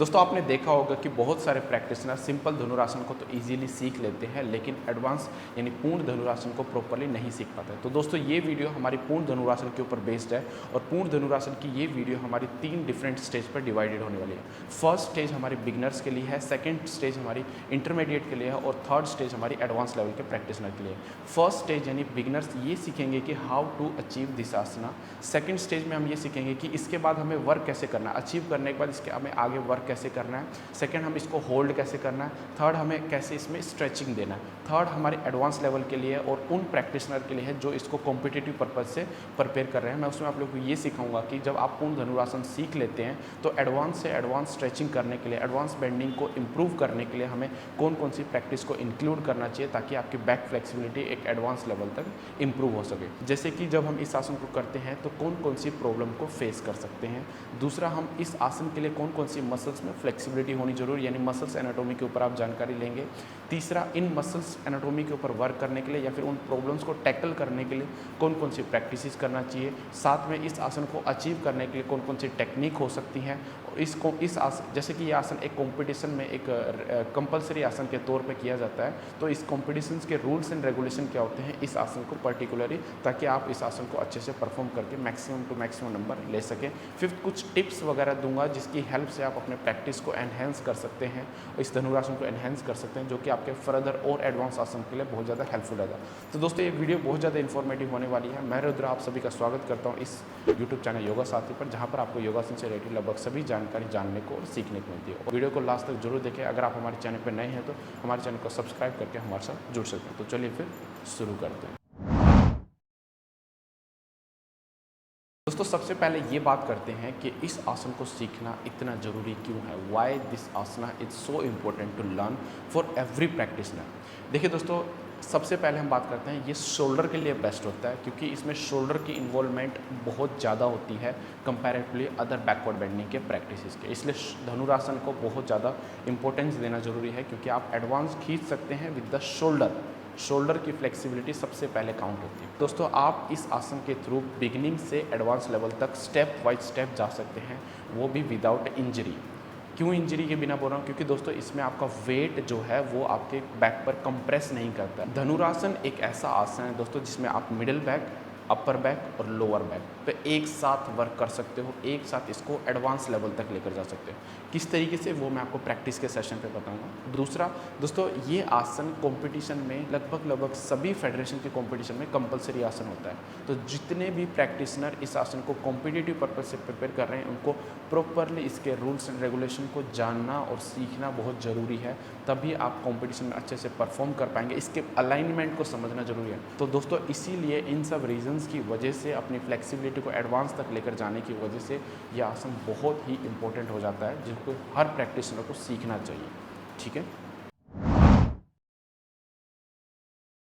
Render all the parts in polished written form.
दोस्तों आपने देखा होगा कि बहुत सारे प्रैक्टिशनर सिंपल धनुरासन को तो इजीली सीख लेते हैं, लेकिन एडवांस यानी पूर्ण धनुरासन को प्रॉपरली नहीं सीख पाते। तो दोस्तों ये वीडियो हमारी पूर्ण धनुरासन के ऊपर बेस्ड है और पूर्ण धनुरासन की ये वीडियो हमारी 3 डिफरेंट स्टेज पर डिवाइडेड होने वाली है। फर्स्ट स्टेज हमारी बिगनर्स के लिए है, सेकेंड स्टेज हमारी इंटरमीडिएट के लिए है और थर्ड स्टेज हमारी एडवांस लेवल के प्रैक्टिशनर के लिए है। फर्स्ट स्टेज यानी बिगनर्स ये सीखेंगे कि हाउ टू अचीव दिस आसना। सेकेंड स्टेज में हम ये सीखेंगे कि इसके बाद हमें वर्क कैसे करना है, अचीव करने के बाद इसके हमें आगे वर्क कैसे करना है। सेकंड हम इसको होल्ड कैसे करना है। थर्ड हमें कैसे इसमें स्ट्रेचिंग देना है। थर्ड हमारे एडवांस लेवल के लिए और उन प्रैक्टिशनर के लिए है जो इसको कॉम्पिटिटिव पर्पज से प्रिपेयर कर रहे हैं। मैं उसमें आप लोगों को ये सिखाऊंगा कि जब आप पूर्ण धनुरासन सीख लेते हैं तो एडवांस से एडवांस स्ट्रेचिंग करने के लिए, एडवांस बेंडिंग को इम्प्रूव करने के लिए हमें कौन कौन सी प्रैक्टिस को इंक्लूड करना चाहिए ताकि आपकी बैक फ्लेक्सिबिलिटी एक एडवांस लेवल तक इम्प्रूव हो सके। जैसे कि जब हम इस आसन को करते हैं तो कौन कौन सी प्रॉब्लम को फेस कर सकते हैं। दूसरा, हम इस आसन के लिए कौन कौन सी मसल्स में फ्लेक्सिबिलिटी होनी जरूरी, यानी मसल्स एनाटॉमी के ऊपर आप जानकारी लेंगे। तीसरा, इन मसल्स एनाटॉमी के ऊपर वर्क करने के लिए या फिर उन प्रॉब्लम्स को टैकल करने के लिए कौन कौन सी प्रैक्टिसेस करना चाहिए। साथ में इस आसन को अचीव करने के लिए कौन कौन सी टेक्निक हो सकती हैं। इस आसन, जैसे कि ये आसन एक कंपटीशन में एक कंपलसरी आसन के तौर पे किया जाता है, तो इस कंपटीशंस के रूल्स एंड रेगुलेशन क्या होते हैं इस आसन को पर्टिकुलरली, ताकि आप इस आसन को अच्छे से परफॉर्म करके मैक्सिमम टू मैक्सिमम नंबर ले सकें। फिफ्थ, कुछ टिप्स वगैरह दूंगा जिसकी हेल्प से आप अपने प्रैक्टिस को एनहेंस कर सकते हैं, इस धनुरासन को एनहेंस कर सकते हैं, जो कि आपके फर्दर और एडवांस आसन के लिए बहुत ज़्यादा हेल्पफुल रहेगा। तो दोस्तों ये वीडियो बहुत ज़्यादा इन्फॉर्मेटिव होने वाली है। मैं रुद्र आप सभी का स्वागत करता हूँ इस यूट्यूब चैनल योगा साथी पर, जहाँ पर आपको योगासन से रिलेटेड लगभग सभी जानकारी जानने को और सीखने को मिलती है। और वीडियो को लास्ट तक जरूर देखें। अगर आप हमारे चैनल पर नए हैं तो हमारे चैनल को सब्सक्राइब करके हमारे साथ जुड़ सकते हैं। तो चलिए फिर शुरू करते हैं। दोस्तों सबसे पहले ये बात करते हैं कि इस आसन को सीखना इतना ज़रूरी क्यों है। वाई दिस आसना is so important to learn for every practitioner. देखिए दोस्तों, सबसे पहले हम बात करते हैं ये शोल्डर के लिए बेस्ट होता है, क्योंकि इसमें शोल्डर की इन्वॉल्वमेंट बहुत ज़्यादा होती है कंपैरेटिवली अदर बैकवर्ड बेंडिंग के प्रैक्टिसेस के। इसलिए धनुरासन को बहुत ज़्यादा इंपॉर्टेंस देना ज़रूरी है, क्योंकि आप एडवांस खींच सकते हैं विद द शोल्डर की फ्लेक्सिबिलिटी सबसे पहले काउंट होती है। दोस्तों आप इस आसन के थ्रू बिगिनिंग से एडवांस लेवल तक स्टेप बाय स्टेप जा सकते हैं, वो भी विदाउट इंजरी। क्यों इंजरी के बिना बोल रहा हूँ, क्योंकि दोस्तों इसमें आपका वेट जो है वो आपके बैक पर कंप्रेस नहीं करता है। धनुरासन एक ऐसा आसन है दोस्तों जिसमें आप मिडिल बैक, अपर बैक और लोअर बैक पे एक साथ वर्क कर सकते हो, एक साथ इसको एडवांस लेवल तक लेकर जा सकते हो। किस तरीके से वो मैं आपको प्रैक्टिस के सेशन पे बताऊंगा। दूसरा दोस्तों, ये आसन कंपटीशन में लगभग सभी फेडरेशन के कंपटीशन में कंपलसरी आसन होता है। तो जितने भी प्रैक्टिशनर इस आसन को कॉम्पिटिटिव पर्पज से प्रिपेयर कर रहे हैं उनको प्रॉपरली इसके रूल्स एंड रेगुलेशन को जानना और सीखना बहुत ज़रूरी है, तभी आप कॉम्पिटिशन में अच्छे से परफॉर्म कर पाएंगे। इसके अलाइनमेंट को समझना जरूरी है। तो दोस्तों इसीलिए इन सब रीजन की वजह से अपनी फ्लेक्सिबिलिटी को एडवांस तक लेकर जाने की वजह से यह आसन बहुत ही इंपॉर्टेंट हो जाता है, जिसको हर प्रैक्टिशनर को सीखना चाहिए। ठीक है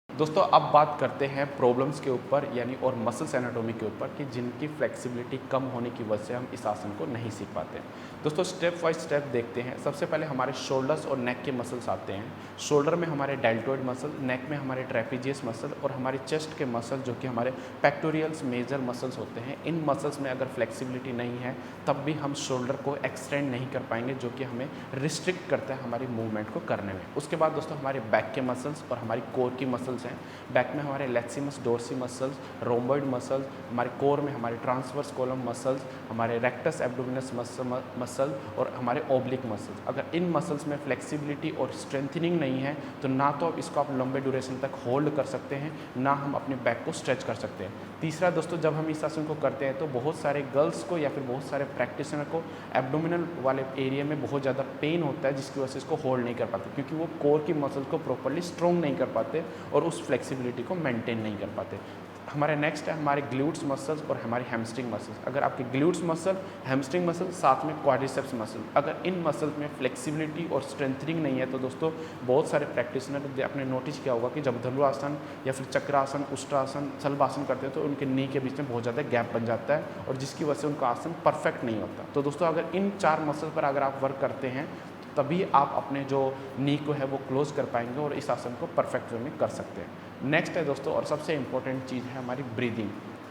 दोस्तों, अब बात करते हैं प्रॉब्लम्स के ऊपर यानी और मसल्स एनाटॉमी के ऊपर कि जिनकी फ्लेक्सिबिलिटी कम होने की वजह से हम इस आसन को नहीं सीख पाते। दोस्तों स्टेप बाय स्टेप देखते हैं। सबसे पहले हमारे शोल्डर्स और नेक के मसल्स आते हैं। शोल्डर में हमारे डेल्टोइड मसल, नेक में हमारे ट्रेपीजियस मसल और हमारे चेस्ट के मसल जो कि हमारे पेक्टोरियल्स मेजर मसल्स होते हैं। इन मसल्स में अगर फ्लेक्सिबिलिटी नहीं है तब भी हम शोल्डर को एक्सटेंड नहीं कर पाएंगे, जो कि हमें रिस्ट्रिक्ट करता है हमारी मूवमेंट को करने में। उसके बाद दोस्तों हमारे बैक के मसल्स और हमारी कोर की मसल्स हैं। बैक में हमारे लेक्सिमस डोर्सी मसल्स, रोम्बॉइड मसल्स, हमारे कोर में हमारे ट्रांसवर्स कॉलम मसल्स, हमारे रेक्टस एब्डोमिनस मसल और हमारे ओब्लिक मसल्स। अगर इन मसल्स में फ्लेक्सिबिलिटी और स्ट्रेंथनिंग नहीं है तो ना तो इसको आप लंबे ड्यूरेशन तक होल्ड कर सकते हैं, ना हम अपने बैक को स्ट्रेच कर सकते हैं। तीसरा दोस्तों, जब हम इस आसन को करते हैं तो बहुत सारे गर्ल्स को या फिर बहुत सारे प्रैक्टिशनर को एब्डोमिनल वाले एरिया में बहुत ज़्यादा पेन होता है, जिसकी वजह से इसको होल्ड नहीं कर पाते, क्योंकि वो कोर की मसल को प्रॉपरली स्ट्रॉन्ग नहीं कर पाते और उस फ्लेक्सिबिलिटी को मेंटेन नहीं कर पाते। हमारे नेक्स्ट है हमारे ग्लूट्स मसल्स और हमारी हैमस्ट्रिंग मसल्स। अगर आपके ग्लूट्स मसल, हैमस्ट्रिंग मसल, साथ में क्वाड्रिसेप्स मसल, अगर इन मसल्स में फ्लेक्सिबिलिटी और स्ट्रेंथनिंग नहीं है तो दोस्तों बहुत सारे प्रैक्टिशनर आपने नोटिस किया होगा कि जब धनुरासन या फिर चक्रासन, उष्ट्रासन, शलभासन करते हैं तो उनके नी के बीच में बहुत ज़्यादा गैप बन जाता है और जिसकी वजह से उनका आसन परफेक्ट नहीं होता। तो दोस्तों अगर इन 4 मसल पर अगर आप वर्क करते हैं तभी आप अपने जो नी को है वो क्लोज कर पाएंगे और इस आसन को परफेक्ट वे में कर सकते हैं। नेक्स्ट है दोस्तों और सबसे इम्पोर्टेंट चीज़ है हमारी ब्रीदिंग।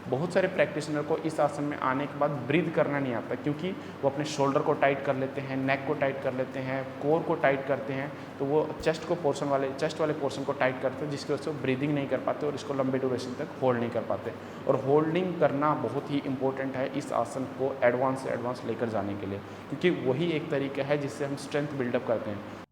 बहुत सारे प्रैक्टिशनर को इस आसन में आने के बाद ब्रीथ करना नहीं आता, क्योंकि वो अपने शोल्डर को टाइट कर लेते हैं, नेक को टाइट कर लेते हैं, कोर को टाइट करते हैं, तो वो चेस्ट वाले पोर्शन को टाइट करते हैं, जिसकी वजह से वो ब्रीदिंग नहीं कर पाते और इसको लंबे ड्यूरेशन तक होल्ड नहीं कर पाते। और होल्डिंग करना बहुत ही इंपॉर्टेंट है इस आसन को एडवांस से एडवांस लेकर जाने के लिए, क्योंकि वही एक तरीका है जिससे हम स्ट्रेंथ बिल्डअप करते हैं।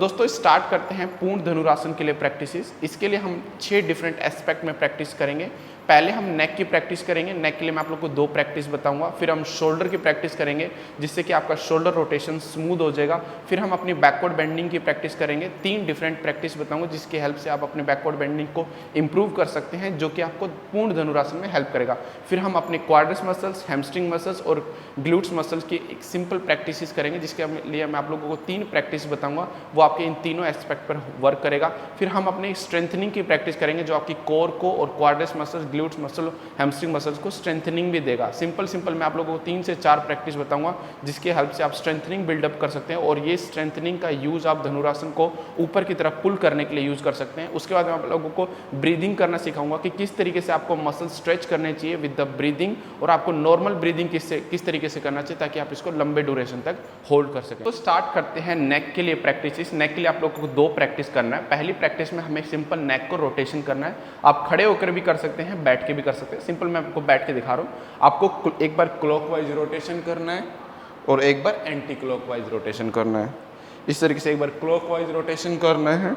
दोस्तों स्टार्ट करते हैं पूर्ण धनुरासन के लिए प्रैक्टिसेस। इसके लिए हम 6 डिफरेंट एस्पेक्ट में प्रैक्टिस करेंगे। पहले हम नेक की प्रैक्टिस करेंगे। नेक के लिए मैं आप लोग को 2 प्रैक्टिस बताऊंगा। फिर हम शोल्डर की प्रैक्टिस करेंगे जिससे कि आपका शोल्डर रोटेशन स्मूथ हो जाएगा। फिर हम अपनी बैकवर्ड बेंडिंग की प्रैक्टिस करेंगे। 3 डिफरेंट प्रैक्टिस बताऊंगा जिसकी हेल्प से आप अपने बैकवर्ड बेंडिंग को इंप्रूव कर सकते हैं, जो कि आपको पूर्ण धनुरासन में हेल्प करेगा। फिर हम अपने क्वाड्रिस मसल्स, हैमस्ट्रिंग मसल्स और ग्लूट्स मसल्स की एक सिंपल प्रैक्टिस करेंगे, जिसके लिए मैं आप लोगों को 3 प्रैक्टिस बताऊंगा, वो आपके इन तीनों एस्पेक्ट पर वर्क करेगा। फिर हम अपने स्ट्रेंथनिंग की प्रैक्टिस करेंगे, जो आपकी कोर को और Quadris muscles, glutes muscle, hamstring muscles को स्ट्रेंथनिंग भी देगा। सिंपल मैं आप लोगों को 3 से 4 प्रैक्टिस बताऊंगा जिसकी हेल्प से आप स्ट्रेंथनिंग बिल्डअप कर सकते हैं। और ये स्ट्रेंथनिंग का यूज आप धनुरासन को ऊपर की तरफ पुल करने के लिए यूज कर सकते हैं। उसके बाद मैं आप लोगों को ब्रीदिंग करना सिखाऊंगा कि किस तरीके से आपको मसल स्ट्रेच करने चाहिए विद द ब्रीदिंग, और आपको नॉर्मल ब्रीदिंग किस तरीके से करना चाहिए ताकि आप इसको लंबे ड्यूरेशन तक होल्ड कर सकें। तो स्टार्ट करते हैं नेक के लिए प्रैक्टिस। नेक के लिए आप लोगों को 2 प्रैक्टिस करना है। पहली प्रैक्टिस में हमें सिंपल नेक को रोटेशन करना है। आप खड़े होकर भी कर सकते हैं, बैठ के भी कर सकते हैं। सिंपल मैं आपको बैठ के दिखा रहा हूँ। आपको एक बार क्लॉकवाइज रोटेशन करना है और एक बार एंटी क्लॉकवाइज रोटेशन करना है। इस तरीके से एक बार क्लॉकवाइज रोटेशन करना है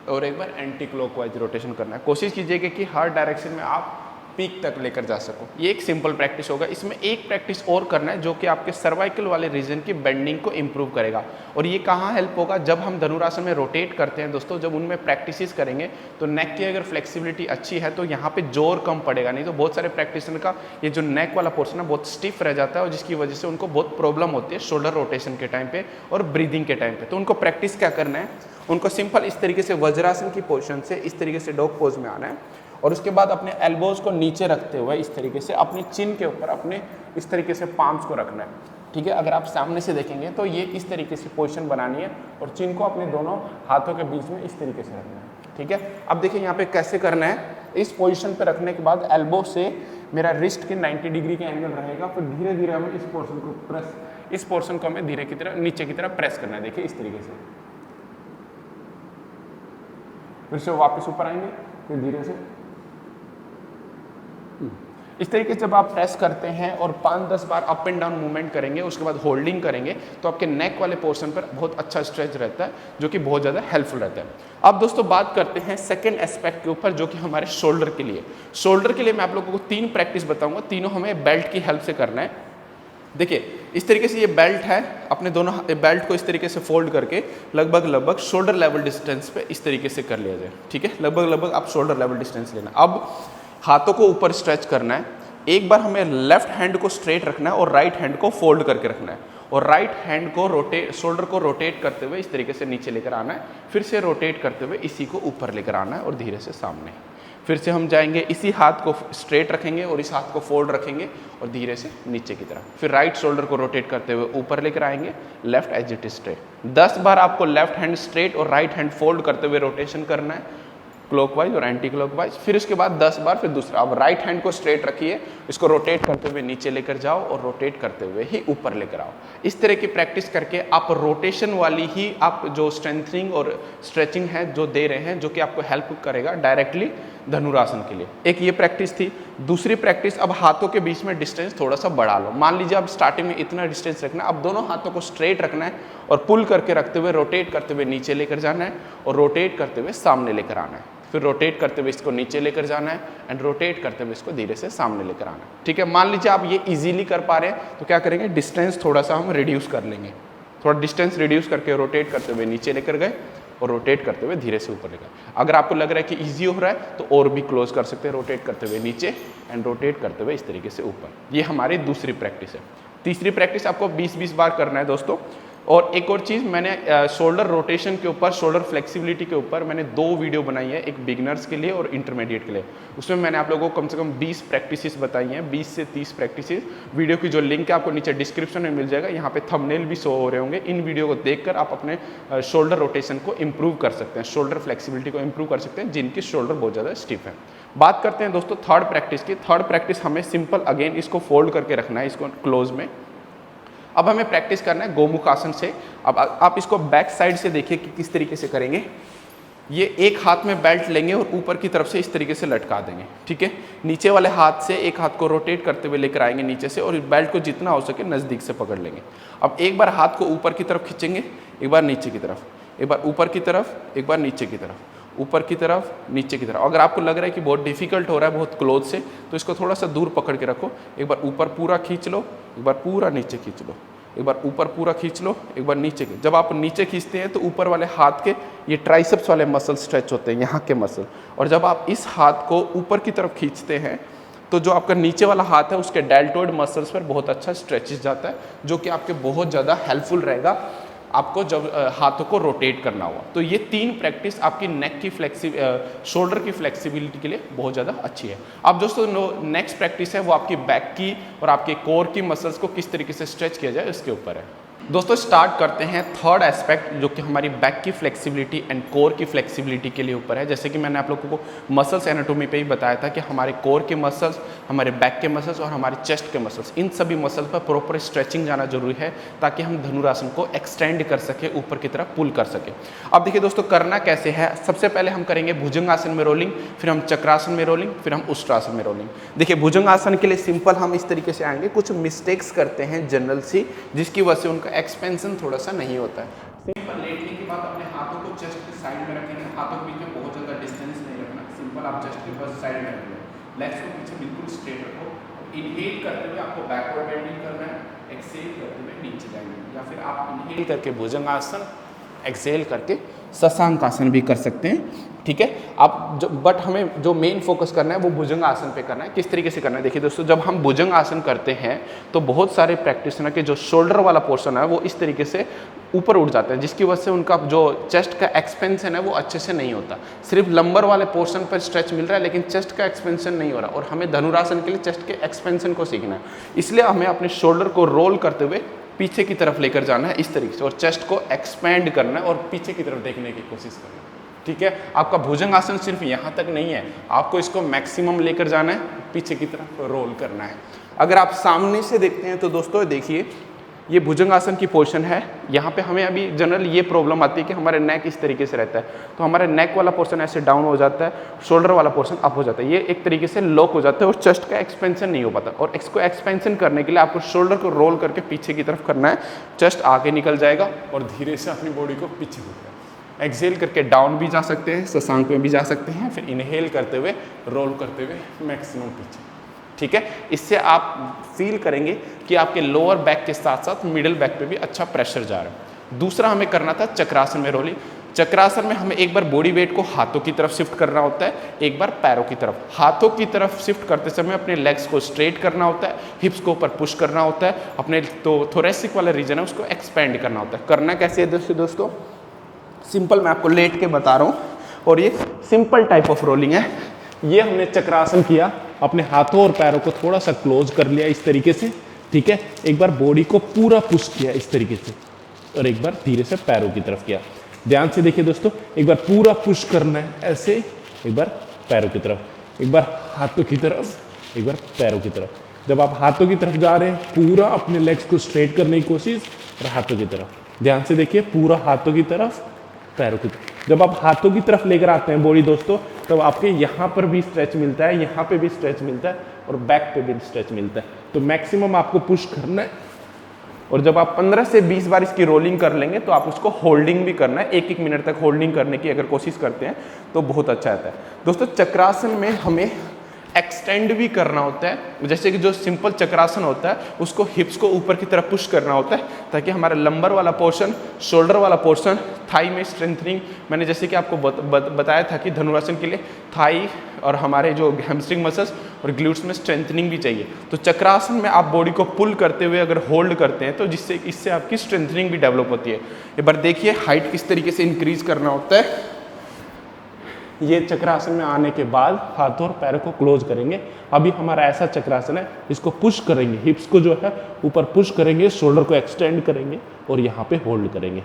और एक बार एंटी क्लॉकवाइज रोटेशन करना है। कोशिश कीजिएगा कि हर डायरेक्शन में आप पीक तक लेकर जा सको। ये एक सिंपल प्रैक्टिस होगा। इसमें एक प्रैक्टिस और करना है जो कि आपके सर्वाइकल वाले रीजन की बेंडिंग को इंप्रूव करेगा। और ये कहाँ हेल्प होगा? जब हम धनुरासन में रोटेट करते हैं दोस्तों, जब उनमें प्रैक्टिसेस करेंगे तो नेक की अगर फ्लेक्सिबिलिटी अच्छी है तो यहाँ पे जोर कम पड़ेगा। नहीं तो बहुत सारे प्रैक्टिशनर का ये जो नेक वाला पोर्शन है बहुत स्टिफ रह जाता है, और जिसकी वजह से उनको बहुत प्रॉब्लम होती है शोल्डर रोटेशन के टाइम पे और ब्रीदिंग के टाइम पे। तो उनको प्रैक्टिस क्या करना है? उनको सिंपल इस तरीके से वज्रासन की पोजीशन से इस तरीके से डॉग पोज में आना है, और उसके बाद अपने एल्बोज को नीचे रखते हुए इस तरीके से अपनी चिन के ऊपर अपने इस तरीके से पाम्स को रखना है। ठीक है, अगर आप सामने से देखेंगे तो ये इस तरीके से पोजीशन बनानी है और चिन को अपने दोनों हाथों के बीच में इस तरीके से रखना है। ठीक है, अब देखिए यहाँ पे कैसे करना है। इस पोजीशन पे रखने के बाद एल्बो से मेरा रिस्ट के 90 डिग्री के एंगल रहेगा। फिर धीरे धीरे हमें इस पोर्शन को हमें धीरे की तरह नीचे की तरफ प्रेस करना है। देखिए इस तरीके से, फिर से वापस ऊपर आएंगे, फिर धीरे से इस तरीके से जब आप प्रेस करते हैं और 5-10 बार अप एंड डाउन मूवमेंट करेंगे, उसके बाद होल्डिंग करेंगे, तो आपके नेक वाले पोर्शन पर बहुत अच्छा स्ट्रेच रहता है, जो कि बहुत ज़्यादा हेल्पफुल रहता है। अब दोस्तों बात करते हैं सेकंड एस्पेक्ट के ऊपर, जो कि हमारे शोल्डर के लिए। शोल्डर के लिए मैं आप लोगों को 3 प्रैक्टिस बताऊंगा। तीनों हमें बेल्ट की हेल्प से करना है। देखिए इस तरीके से ये बेल्ट है, अपने दोनों बेल्ट को इस तरीके से फोल्ड करके लगभग शोल्डर लेवल डिस्टेंस पे इस तरीके से कर लिया जाए। ठीक है, लगभग आप शोल्डर लेवल डिस्टेंस लेना। अब हाथों को ऊपर स्ट्रेच करना है। एक बार हमें लेफ्ट हैंड को स्ट्रेट रखना है और राइट हैंड को फोल्ड करके रखना है, और राइट हैंड को शोल्डर को रोटेट करते हुए इस तरीके से नीचे लेकर आना है। फिर से रोटेट करते हुए इसी को ऊपर लेकर आना है और धीरे से सामने। फिर से हम जाएंगे, इसी हाथ को स्ट्रेट रखेंगे और इस हाथ को फोल्ड रखेंगे और धीरे से नीचे की तरफ। फिर राइट शोल्डर को रोटेट करते हुए ऊपर लेकर आएंगे, left as it is straight. 10 बार आपको लेफ्ट हैंड स्ट्रेट और राइट हैंड फोल्ड करते हुए रोटेशन करना है, क्लॉकवाइज और एंटी क्लॉकवाइज। फिर उसके बाद 10 बार फिर दूसरा। अब राइट हैंड को स्ट्रेट रखिए, इसको रोटेट करते हुए नीचे लेकर जाओ और रोटेट करते हुए ही ऊपर लेकर आओ। इस तरह की प्रैक्टिस करके आप रोटेशन वाली ही आप जो स्ट्रेंथनिंग और स्ट्रेचिंग है जो दे रहे हैं, जो कि आपको हेल्प करेगा डायरेक्टली धनुरासन के लिए। एक ये प्रैक्टिस थी। दूसरी प्रैक्टिस, अब हाथों के बीच में डिस्टेंस थोड़ा सा बढ़ा लो। मान लीजिए अब स्टार्टिंग में इतना डिस्टेंस रखना है, अब दोनों हाथों को स्ट्रेट रखना है और पुल करके रखते हुए रोटेट करते हुए नीचे लेकर जाना है और रोटेट करते हुए सामने लेकर आना है। फिर रोटेट करते हुए इसको नीचे लेकर जाना है एंड रोटेट करते हुए इसको धीरे से सामने लेकर आना है। ठीक है, मान लीजिए आप ये इजीली कर पा रहे हैं तो क्या करेंगे, डिस्टेंस थोड़ा सा हम रिड्यूस कर लेंगे। थोड़ा डिस्टेंस रिड्यूस करके रोटेट करते हुए नीचे लेकर गए और रोटेट करते हुए धीरे से ऊपर लेकर। अगर आपको लग रहा है कि इजी हो रहा है तो और भी क्लोज कर सकते हैं, रोटेट करते हुए नीचे एंड रोटेट करते हुए इस तरीके से ऊपर। ये हमारी दूसरी प्रैक्टिस है। तीसरी प्रैक्टिस आपको 20-20 बार करना है दोस्तों। और एक और चीज़, मैंने शोल्डर रोटेशन के ऊपर, शोल्डर फ्लेक्सिबिलिटी के ऊपर मैंने 2 वीडियो बनाई है, एक बिगिनर्स के लिए और इंटरमीडिएट के लिए। उसमें मैंने आप लोगों को कम से कम 20 प्रैक्टिसेस बताई हैं, 20 से 30 प्रैक्टिसेस। वीडियो की जो लिंक है आपको नीचे डिस्क्रिप्शन में मिल जाएगा, यहाँ पे थंबनेल भी शो हो रहे होंगे। इन वीडियो को देखकर आप अपने शोल्डर रोटेशन को इम्प्रूव कर सकते हैं, शोल्डर फ्लेक्सिबिलिटी को इम्प्रूव कर सकते हैं जिनकी शोल्डर बहुत ज़्यादा स्टिफ है। बात करते हैं दोस्तों थर्ड प्रैक्टिस की। थर्ड प्रैक्टिस हमें सिंपल अगेन इसको फोल्ड करके रखना है, इसको क्लोज में। अब हमें प्रैक्टिस करना है गोमुख आसन से। अब आप इसको बैक साइड से देखिए कि किस तरीके से करेंगे। ये एक हाथ में बेल्ट लेंगे और ऊपर की तरफ से इस तरीके से लटका देंगे, ठीक है। नीचे वाले हाथ से एक हाथ को रोटेट करते हुए लेकर आएंगे नीचे से, और बेल्ट को जितना हो सके नज़दीक से पकड़ लेंगे। अब एक बार हाथ को ऊपर की तरफ खींचेंगे, एक बार नीचे की तरफ, एक बार ऊपर की तरफ, एक बार नीचे की तरफ, ऊपर की तरफ, नीचे की तरफ। अगर आपको लग रहा है कि बहुत डिफिकल्ट हो रहा है बहुत क्लोज से, तो इसको थोड़ा सा दूर पकड़ के रखो। एक बार ऊपर पूरा खींच लो, एक बार पूरा नीचे खींच लो, एक बार ऊपर पूरा खींच लो, एक बार नीचे की। जब आप नीचे खींचते हैं तो ऊपर वाले हाथ के ये ट्राइसेप्स वाले मसल स्ट्रेच होते हैं, यहाँ के मसल। और जब आप इस हाथ को ऊपर की तरफ खींचते हैं तो जो आपका नीचे वाला हाथ है उसके डेल्टोइड मसल्स पर बहुत अच्छा स्ट्रेचेस जाता है, जो कि आपके बहुत ज़्यादा हेल्पफुल रहेगा आपको जब हाथों को रोटेट करना हुआ। तो ये 3 प्रैक्टिस आपकी नेक की शोल्डर की फ्लेक्सिबिलिटी के लिए बहुत ज़्यादा अच्छी है। अब दोस्तों नेक्स्ट प्रैक्टिस है वो आपकी बैक की और आपके कोर की मसल्स को किस तरीके से स्ट्रेच किया जाए इसके ऊपर है। दोस्तों स्टार्ट करते हैं थर्ड एस्पेक्ट, जो कि हमारी बैक की फ्लेक्सिबिलिटी एंड कोर की फ्लेक्सिबिलिटी के लिए ऊपर है। जैसे कि मैंने आप लोगों को मसल्स एनाटोमी पे ही बताया था कि हमारे कोर के मसल्स, हमारे बैक के मसल्स और हमारे चेस्ट के मसल्स, इन सभी मसल्स पर प्रॉपर स्ट्रेचिंग जाना जरूरी है ताकि हम धनुरासन को एक्सटेंड कर सके, ऊपर की तरफ पुल कर सके। अब देखिए दोस्तों करना कैसे है। सबसे पहले हम करेंगे भुजंगासन में रोलिंग, फिर हम चक्रासन में रोलिंग, फिर हम उष्ट्रासन में रोलिंग। देखिए भुजंगासन के लिए सिंपल हम इस तरीके से आएंगे। कुछ मिस्टेक्स करते हैं जनरल सी, जिसकी वजह से उनका एक्सपेंशन थोड़ा सा नहीं होता है। सिंपल लेटने के बाद अपने हाथों को चेस्ट के साइड में रखेंगे। हाथों के बीच में बहुत ज़्यादा डिस्टेंस नहीं रखना। सिंपल आप चेस्ट के बस साइड में रखेंगे। लेग्स को पीछे बिल्कुल स्ट्रेट रखो। इनहेल करते हुए आपको बैकवर्ड बेंडिंग करना है, एक्सेल करते हुए नीचे जाएंगे, या फिर आप इनहेल करके भुजंगासन, एक्सेल करके शशांकासन भी कर सकते हैं, ठीक है। आप बट हमें जो मेन फोकस करना है वो भुजंग आसन पे करना है। किस तरीके से करना है देखिए दोस्तों, जब हम भुजंग आसन करते हैं तो बहुत सारे प्रैक्टिशनर के जो शोल्डर वाला पोर्शन है वो इस तरीके से ऊपर उठ जाते हैं, जिसकी वजह से उनका जो चेस्ट का एक्सपेंशन है वो अच्छे से नहीं होता। सिर्फ लंबर वाले पोर्शन पर स्ट्रेच मिल रहा है लेकिन चेस्ट का एक्सपेंशन नहीं हो रहा। और हमें धनुरासन के लिए चेस्ट के एक्सपेंशन को सीखना है, इसलिए हमें अपने शोल्डर को रोल करते हुए पीछे की तरफ लेकर जाना है इस तरीके से, और चेस्ट को एक्सपैंड करना है और पीछे की तरफ देखने की कोशिश करना है, ठीक है। आपका भुजंग आसन सिर्फ यहाँ तक नहीं है, आपको इसको मैक्सिमम लेकर जाना है, पीछे की तरफ रोल करना है। अगर आप सामने से देखते हैं तो दोस्तों देखिए ये भुजंग आसन की पोर्शन है। यहाँ पे हमें अभी जनरल ये प्रॉब्लम आती है कि हमारे नेक इस तरीके से रहता है, तो हमारे नेक वाला पोर्शन ऐसे डाउन हो जाता है, शोल्डर वाला पोर्शन अप हो जाता है, ये एक तरीके से लॉक हो जाता है और चेस्ट का एक्सपेंशन नहीं हो पाता। और इसको एक्सपेंशन करने के लिए आपको शोल्डर को रोल करके पीछे की तरफ करना है, चेस्ट आगे निकल जाएगा और धीरे से अपनी बॉडी को पीछे करना है। एक्सेल करके डाउन भी जा सकते हैं, शशांक में भी जा सकते हैं, फिर इनहेल करते हुए रोल करते हुए मैक्सिमम पीछे, ठीक है। इससे आप फील करेंगे कि आपके लोअर बैक के साथ साथ मिडिल बैक पे भी अच्छा प्रेशर जा रहा है। दूसरा हमें करना था चक्रासन में रोलिंग। चक्रासन में हमें एक बार बॉडी वेट को हाथों की तरफ शिफ्ट करना होता है, एक बार पैरों की तरफ। हाथों की तरफ शिफ्ट करते समय अपने लेग्स को स्ट्रेट करना होता है, हिप्स को ऊपर पुश करना होता है, अपने तो थोरेसिक वाला रीजन है उसको एक्सपेंड करना होता है। करना कैसे है दोस्तों, सिंपल मैं आपको लेट के बता रहा हूँ, और ये सिंपल टाइप ऑफ रोलिंग है। ये हमने चक्रासन किया, अपने हाथों और पैरों को थोड़ा सा क्लोज कर लिया इस तरीके से, ठीक है। एक बार बॉडी को पूरा पुश किया इस तरीके से, और एक बार धीरे से पैरों की तरफ किया। ध्यान से देखिए दोस्तों, एक बार पूरा पुश करना है ऐसे, एक बार पैरों की तरफ, एक बार हाथों की तरफ, एक बार पैरों की तरफ। जब आप हाथों की तरफ जा रहे हैं पूरा अपने लेग्स को स्ट्रेट करने की कोशिश, और हाथों की तरफ ध्यान से देखिए, पूरा हाथों की तरफ, पैरों की तरफ। जब आप हाथों की तरफ लेकर आते हैं बॉडी दोस्तों, तब आपके यहाँ पर भी स्ट्रेच मिलता है, यहाँ पे भी स्ट्रेच मिलता है, और बैक पे भी स्ट्रेच मिलता है। तो मैक्सिमम आपको पुश करना है, और जब आप 15 से 20 बार इसकी रोलिंग कर लेंगे तो आप उसको होल्डिंग भी करना है। 1-1 मिनट तक होल्डिंग करने की अगर कोशिश करते हैं तो बहुत अच्छा रहता है। दोस्तों चक्रासन में हमें एक्सटेंड भी करना होता है, जैसे कि जो सिंपल चक्रासन होता है उसको हिप्स को ऊपर की तरफ पुश करना होता है, ताकि हमारा लंबर वाला पोर्शन, शोल्डर वाला पोर्शन, थाई में स्ट्रेंथनिंग, मैंने जैसे कि आपको बताया था कि धनुरासन के लिए थाई और हमारे जो हैमस्ट्रिंग मसल्स और ग्लूट्स में स्ट्रेंथनिंग भी चाहिए। तो चक्रासन में आप बॉडी को पुल करते हुए अगर होल्ड करते हैं तो जिससे इससे आपकी स्ट्रेंथनिंग भी डेवलप होती है। एक बार देखिए हाइट किस तरीके से इंक्रीज करना होता है। ये चक्रासन में आने के बाद हाथों और पैरों को क्लोज करेंगे। अभी हमारा ऐसा चक्रासन है, इसको पुश करेंगे, हिप्स को जो है ऊपर पुश करेंगे, शोल्डर को एक्सटेंड करेंगे और यहाँ पे होल्ड करेंगे,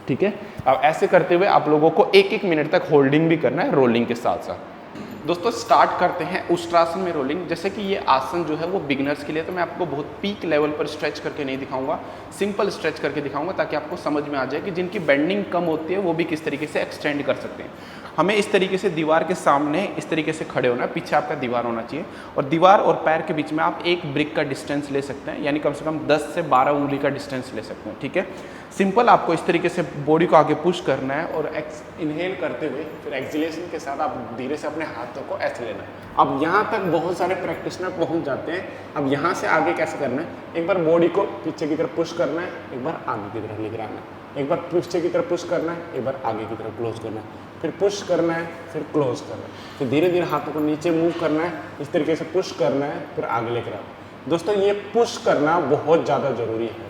ठीक है। अब ऐसे करते हुए आप लोगों को 1-1 मिनट तक होल्डिंग भी करना है रोलिंग के साथ साथ। दोस्तों स्टार्ट करते हैं उष्ट्रासन में रोलिंग। जैसे कि ये आसन जो है वो बिगिनर्स के लिए, तो मैं आपको बहुत पीक लेवल पर स्ट्रेच करके नहीं दिखाऊंगा, सिंपल स्ट्रेच करके दिखाऊंगा ताकि आपको समझ में आ जाए कि जिनकी बेंडिंग कम होती है वो भी किस तरीके से एक्सटेंड कर सकते हैं। हमें इस तरीके से दीवार के सामने इस तरीके से खड़े होना है, पीछे आपका दीवार होना चाहिए और दीवार और पैर के बीच में आप एक ब्रिक का डिस्टेंस ले सकते हैं, यानी कम से कम 10 से 12 उंगली का डिस्टेंस ले सकते हैं। ठीक है, सिंपल आपको इस तरीके से बॉडी को आगे पुश करना है और इनहेल करते हुए फिर एक्सहेलेशन के साथ आप धीरे से अपने हाथों को ऐसे लेना है। अब यहाँ तक बहुत सारे प्रैक्टिशनर पहुँच जाते हैं। अब यहाँ से आगे कैसे करना है, एक बार बॉडी को पीछे की तरफ पुश करना है, एक बार आगे की तरफ लेकर आना है, एक बार पीछे की तरफ पुश करना है, एक बार आगे की तरफ क्लोज करना है, फिर पुश करना है, फिर क्लोज करना है, फिर धीरे धीरे हाथों को नीचे मूव करना है, इस तरीके से पुश करना है, फिर आगे लेकर आना। दोस्तों ये पुश करना बहुत ज़्यादा ज़रूरी है।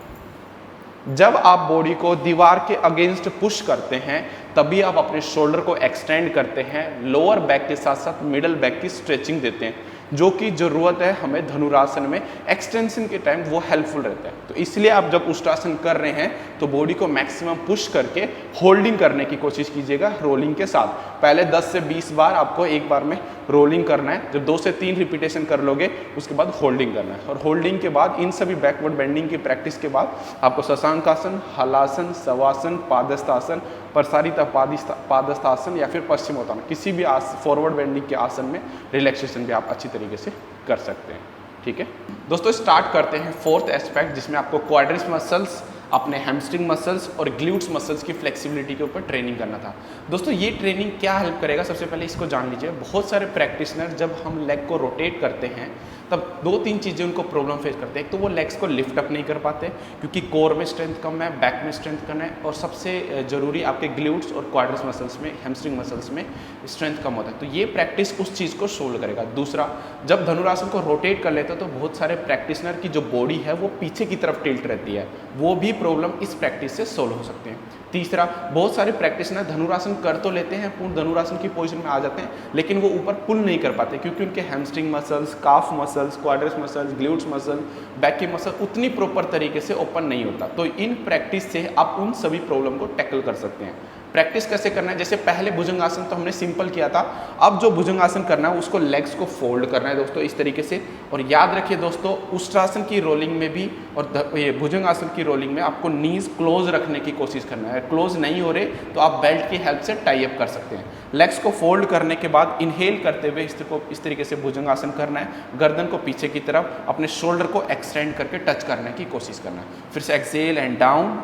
जब आप बॉडी को दीवार के अगेंस्ट पुश करते हैं तभी आप अपने शोल्डर को एक्सटेंड करते हैं, लोअर बैक के साथ साथ मिडल बैक की स्ट्रेचिंग देते हैं, जो कि ज़रूरत है हमें धनुरासन में। एक्सटेंशन के टाइम वो हेल्पफुल रहता है। तो इसलिए आप जब उष्ट्रासन कर रहे हैं तो बॉडी को मैक्सिमम पुश करके होल्डिंग करने की कोशिश कीजिएगा रोलिंग के साथ। पहले 10 से 20 बार आपको एक बार में रोलिंग करना है, जब 2 से 3 रिपीटेशन कर लोगे उसके बाद होल्डिंग करना है। और होल्डिंग के बाद इन सभी बैकवर्ड बेंडिंग की प्रैक्टिस के बाद आपको शशांकासन, हलासन, शवासन, पादस्थासन, प्रसारित पादस्थासन या फिर पश्चिमोत्तान, किसी भी फॉरवर्ड बेंडिंग के आसन में रिलैक्सेशन भी आप अच्छी तरीके से कर सकते हैं। ठीक है दोस्तों, स्टार्ट करते हैं फोर्थ एस्पेक्ट, जिसमें आपको क्वाड्रिस मसल्स, अपने हैमस्ट्रिंग मसल्स और ग्लूट्स मसल्स की फ्लेक्सिबिलिटी के ऊपर ट्रेनिंग करना था। दोस्तों ये ट्रेनिंग क्या हेल्प करेगा, सबसे पहले इसको जान लीजिए। बहुत सारे प्रैक्टिशनर जब हम लेग को रोटेट करते हैं तब 2-3 चीज़ें उनको प्रॉब्लम फेस करते हैं। एक तो वो लेग्स को लिफ्ट अप नहीं कर पाते क्योंकि कोर में स्ट्रेंथ कम है, बैक में स्ट्रेंथ कम है, और सबसे ज़रूरी आपके ग्लूट्स और क्वाड्रिस मसल्स में, हैमस्ट्रिंग मसल्स में स्ट्रेंथ कम होता है। तो ये प्रैक्टिस उस चीज़ को सोल्व करेगा। दूसरा, जब धनुरासन को रोटेट कर लेते हो तो बहुत सारे प्रैक्टिशनर की जो बॉडी है वो पीछे की तरफ टिल्ट रहती है, वो भी प्रॉब्लम इस प्रैक्टिस से सोल्व हो सकते हैं। तीसरा, बहुत सारे प्रैक्टिशनर धनुरासन कर तो लेते हैं, पूर्ण धनुरासन की पोजीशन में आ जाते हैं, लेकिन वो ऊपर पुल नहीं कर पाते क्योंकि उनके हैमस्ट्रिंग मसल्स, काफ muscles, Quadris muscles, glutes muscle, back की मसल उतनी प्रॉपर तरीके से ओपन नहीं होता। तो इन प्रैक्टिस से आप उन सभी प्रॉब्लम को टैकल कर सकते हैं। प्रैक्टिस कैसे करना है, जैसे पहले भुजंगासन तो हमने सिंपल किया था, अब जो भुजंगासन करना है उसको लेग्स को फोल्ड करना है दोस्तों इस तरीके से। और याद रखिए दोस्तों, उष्ट्रासन की रोलिंग में भी और ये भुजंगासन की रोलिंग में आपको नीज क्लोज रखने की कोशिश करना है। क्लोज नहीं हो रहे तो आप बेल्ट की हेल्प से टाई अप कर सकते हैं। लेग्स को फोल्ड करने के बाद इनहेल करते हुए इस तरीके से भुजंगासन करना है, गर्दन को पीछे की तरफ, अपने शोल्डर को एक्सटेंड करके टच करने की कोशिश करना है। फिर से एक्सहेल एंड डाउन,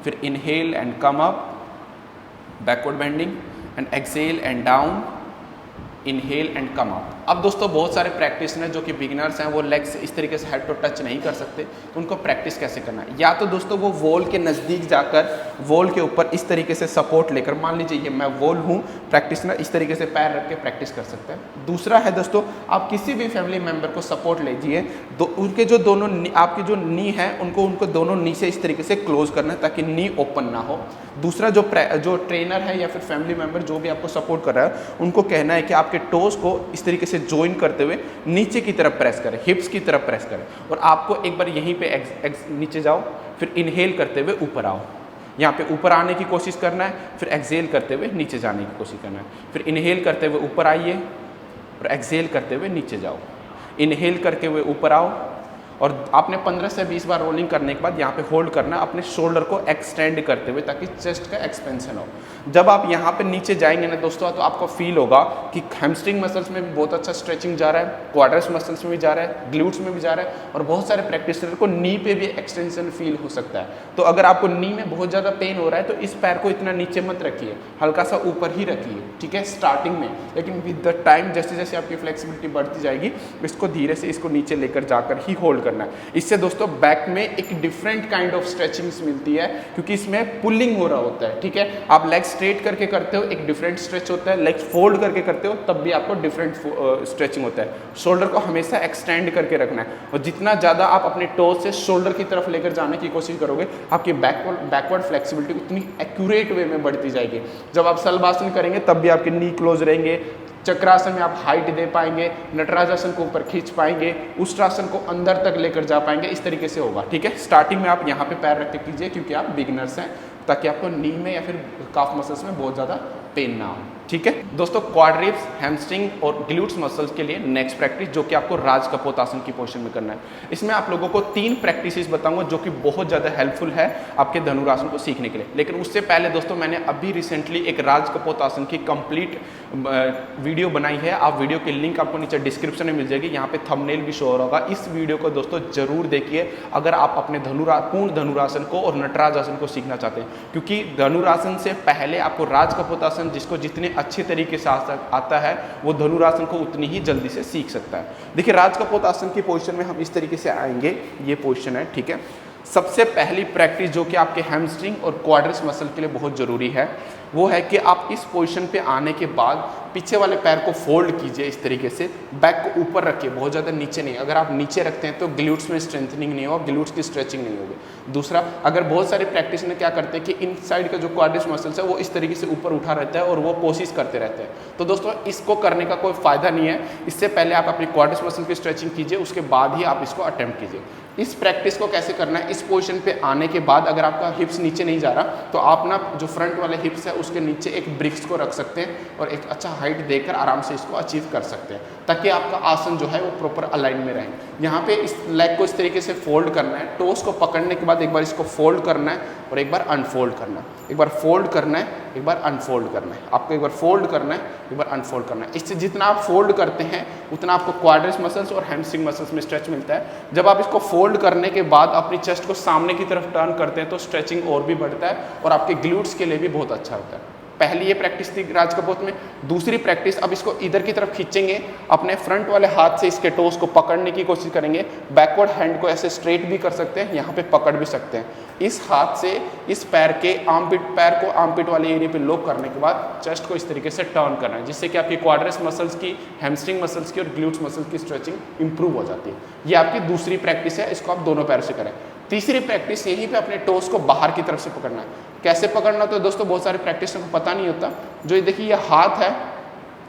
फिर inhale and come up, backward bending and exhale and down, inhale and come up। अब दोस्तों बहुत सारे प्रैक्टिशनर जो कि बिगिनर्स हैं वो लेग्स इस तरीके से हेड टू टच नहीं कर सकते, तो उनको प्रैक्टिस कैसे करना है, या तो दोस्तों वो वॉल के नज़दीक जाकर वॉल के ऊपर इस तरीके से सपोर्ट लेकर, मान लीजिए ये मैं वॉल हूँ, प्रैक्टिशनर इस तरीके से पैर रख के प्रैक्टिस कर सकते हैं। दूसरा है दोस्तों, आप किसी भी फैमिली मेम्बर को सपोर्ट लीजिए, उनके जो दोनों आपकी जो नी है उनको दोनों नी से इस तरीके से क्लोज करना है ताकि नी ओपन ना हो। दूसरा, जो ट्रेनर है या फिर फैमिली मेम्बर जो भी आपको सपोर्ट कर रहा है उनको कहना है कि आपके टोस को इस तरीके से ज्वाइन करते हुए नीचे की तरफ प्रेस करें, हिप्स की तरफ प्रेस करें, और आपको एक बार यहीं पे नीचे जाओ, फिर इनहेल करते हुए ऊपर आओ, यहाँ पे ऊपर आने की कोशिश करना है, फिर एक्सहेल करते हुए नीचे जाने की कोशिश करना है, फिर इनहेल करते हुए ऊपर आइए और एक्सहेल करते हुए नीचे जाओ, इनहेल करके हुए ऊपर आओ, और आपने 15 से 20 बार रोलिंग करने के बाद यहाँ पे होल्ड करना है अपने शोल्डर को एक्सटेंड करते हुए ताकि चेस्ट का एक्सपेंशन हो। जब आप यहाँ पे नीचे जाएंगे ना दोस्तों तो आपको फील होगा कि हैमस्ट्रिंग मसल्स में भी बहुत अच्छा स्ट्रेचिंग जा रहा है, क्वाड्रिस मसल्स में भी जा रहा है, ग्लूट्स में भी जा रहा है, और बहुत सारे प्रैक्टिशनर को नी पे भी एक्सटेंशन फील हो सकता है। तो अगर आपको नी में बहुत ज़्यादा पेन हो रहा है तो इस पैर को इतना नीचे मत रखिए, हल्का सा ऊपर ही रखिए, ठीक है, स्टार्टिंग में। लेकिन विद द टाइम जैसे जैसे आपकी फ्लेक्सिबिलिटी बढ़ती जाएगी इसको धीरे से इसको नीचे लेकर जाकर ही होल्ड करना है। इससे दोस्तों बैक में एक डिफरेंट काइंड ऑफ स्ट्रेचिंग्स मिलती है क्योंकि इसमें पुलिंग हो रहा होता है, ठीक है। आप लेग स्ट्रेट करके करते हो एक डिफरेंट स्ट्रेच होता है, लेग फोल्ड करके करते हो तब भी आपको डिफरेंट स्ट्रेचिंग होता है। शोल्डर को हमेशा एक्सटेंड करके रखना है, और जितना ज़्यादा आप अपने टोज से शोल्डर की तरफ लेकर जाने की कोशिश करोगे आपकी बैकवर्ड फ्लेक्सिबिलिटी उतनी एक्यूरेट वे में बढ़ती जाएगी। जब आप शलभासन करेंगे तब भी आपके नी क्लोज रहेंगे, चक्रासन में आप हाइट दे पाएंगे, नटराजासन को ऊपर खींच पाएंगे, उष्ट्रासन को अंदर तक लेकर जा पाएंगे, इस तरीके से होगा, ठीक है। स्टार्टिंग में आप यहाँ पे पैर रख के कीजिए क्योंकि आप बिगिनर्स हैं, ताकि आपको नी में या फिर काफ मसल्स में बहुत ज़्यादा पेन ना हो। ठीक है दोस्तों, क्वाड्रिप्स, हैमस्ट्रिंग और ग्लूट्स मसल्स के लिए नेक्स्ट प्रैक्टिस जो कि आपको राज कपोतासन की पोजीशन में करना है। इसमें आप लोगों को 3 प्रैक्टिसेस बताऊंगा जो कि बहुत ज़्यादा हेल्पफुल है आपके धनुरासन को सीखने के लिए। लेकिन उससे पहले दोस्तों मैंने अभी रिसेंटली एक राज कपोतासन की कंप्लीट वीडियो बनाई है। आप वीडियो की लिंक आपको नीचे डिस्क्रिप्शन में मिल जाएगी, यहाँ पे थंबनेल भी शो हो रहा होगा। इस वीडियो को दोस्तों जरूर देखिए अगर आप अपने पूर्ण धनुरासन को और नटराज आसन को सीखना चाहते हैं, क्योंकि धनुरासन से पहले आपको राज कपोतासन, जिसको जितने अच्छे तरीके से आता है वो धनुरासन को उतनी ही जल्दी से सीख सकता है। देखिए राज कपोतासन की पोजीशन में हम इस तरीके से आएंगे, ये पोजीशन है, ठीक है। सबसे पहली प्रैक्टिस जो कि आपके हैमस्ट्रिंग और क्वाड्रिप्स मसल के लिए बहुत ज़रूरी है वो है कि आप इस पोजीशन पे आने के बाद पीछे वाले पैर को फोल्ड कीजिए इस तरीके से, बैक को ऊपर रखिए, बहुत ज़्यादा नीचे नहीं। अगर आप नीचे रखते हैं तो ग्लूट्स में स्ट्रेंथनिंग नहीं होगा, ग्लूट्स की स्ट्रेचिंग नहीं होगी। दूसरा, अगर बहुत सारी प्रैक्टिस में क्या करते हैं कि इन साइड का जो क्वाड्रिप्स मसल्स है वो इस तरीके से ऊपर उठा रहता है और वो कोशिश करते रहते हैं, तो दोस्तों इसको करने का कोई फ़ायदा नहीं है। इससे पहले आप अपनी क्वाड्रिप्स मसल की स्ट्रेचिंग कीजिए, उसके बाद ही आप इसको अटेम्प्ट कीजिए। इस प्रैक्टिस को कैसे करना है, इस पोजीशन पे आने के बाद अगर आपका हिप्स नीचे नहीं जा रहा तो आप ना जो फ्रंट वाले हिप्स है उसके नीचे एक ब्रिक्स को रख सकते हैं और एक अच्छा हाइट देकर आराम से इसको अचीव कर सकते हैं, ताकि आपका आसन जो है वो प्रॉपर अलाइन में रहे। यहाँ पे इस लेग को इस तरीके से फोल्ड करना है, टोस को पकड़ने के बाद एक बार इसको फोल्ड करना है और एक बार अनफोल्ड करना है, एक बार फोल्ड करना है, एक बार अनफोल्ड करना है। आपको एक बार फोल्ड करना है, एक बार अनफोल्ड करना है। इससे जितना आप फोल्ड करते हैं उतना आपको क्वाड्रिप्स मसल्स और हैमस्ट्रिंग मसल्स में स्ट्रेच मिलता है। जब आप इसको फोल्ड करने के बाद अपनी चेस्ट को सामने की तरफ टर्न करते हैं तो स्ट्रेचिंग और भी बढ़ता है और आपके ग्लूट्स के लिए भी बहुत अच्छा होता है। पहली ये प्रैक्टिस थी राज कपोत में। दूसरी प्रैक्टिस, अब इसको इधर की तरफ खींचेंगे, अपने फ्रंट वाले हाथ से इसके टोस को पकड़ने की कोशिश करेंगे। बैकवर्ड हैंड को ऐसे स्ट्रेट भी कर सकते हैं, यहाँ पे पकड़ भी सकते हैं। इस हाथ से इस पैर के पैर को आर्मपिट वाले एरिया पे लॉक करने के बाद चेस्ट को इस तरीके से टर्न करना है, जिससे कि आपकी क्वाड्रिप्स मसल्स की, हैमस्ट्रिंग मसल्स की और ग्लूट्स मसल्स की स्ट्रेचिंग इंप्रूव हो जाती है। ये आपकी दूसरी प्रैक्टिस है, इसको आप दोनों पैर से करें। तीसरी प्रैक्टिस यहीं पे अपने टोस को बाहर की तरफ से पकड़ना है। कैसे पकड़ना, तो दोस्तों बहुत सारे प्रैक्टिस को पता नहीं होता। जो ये देखिए ये हाथ है,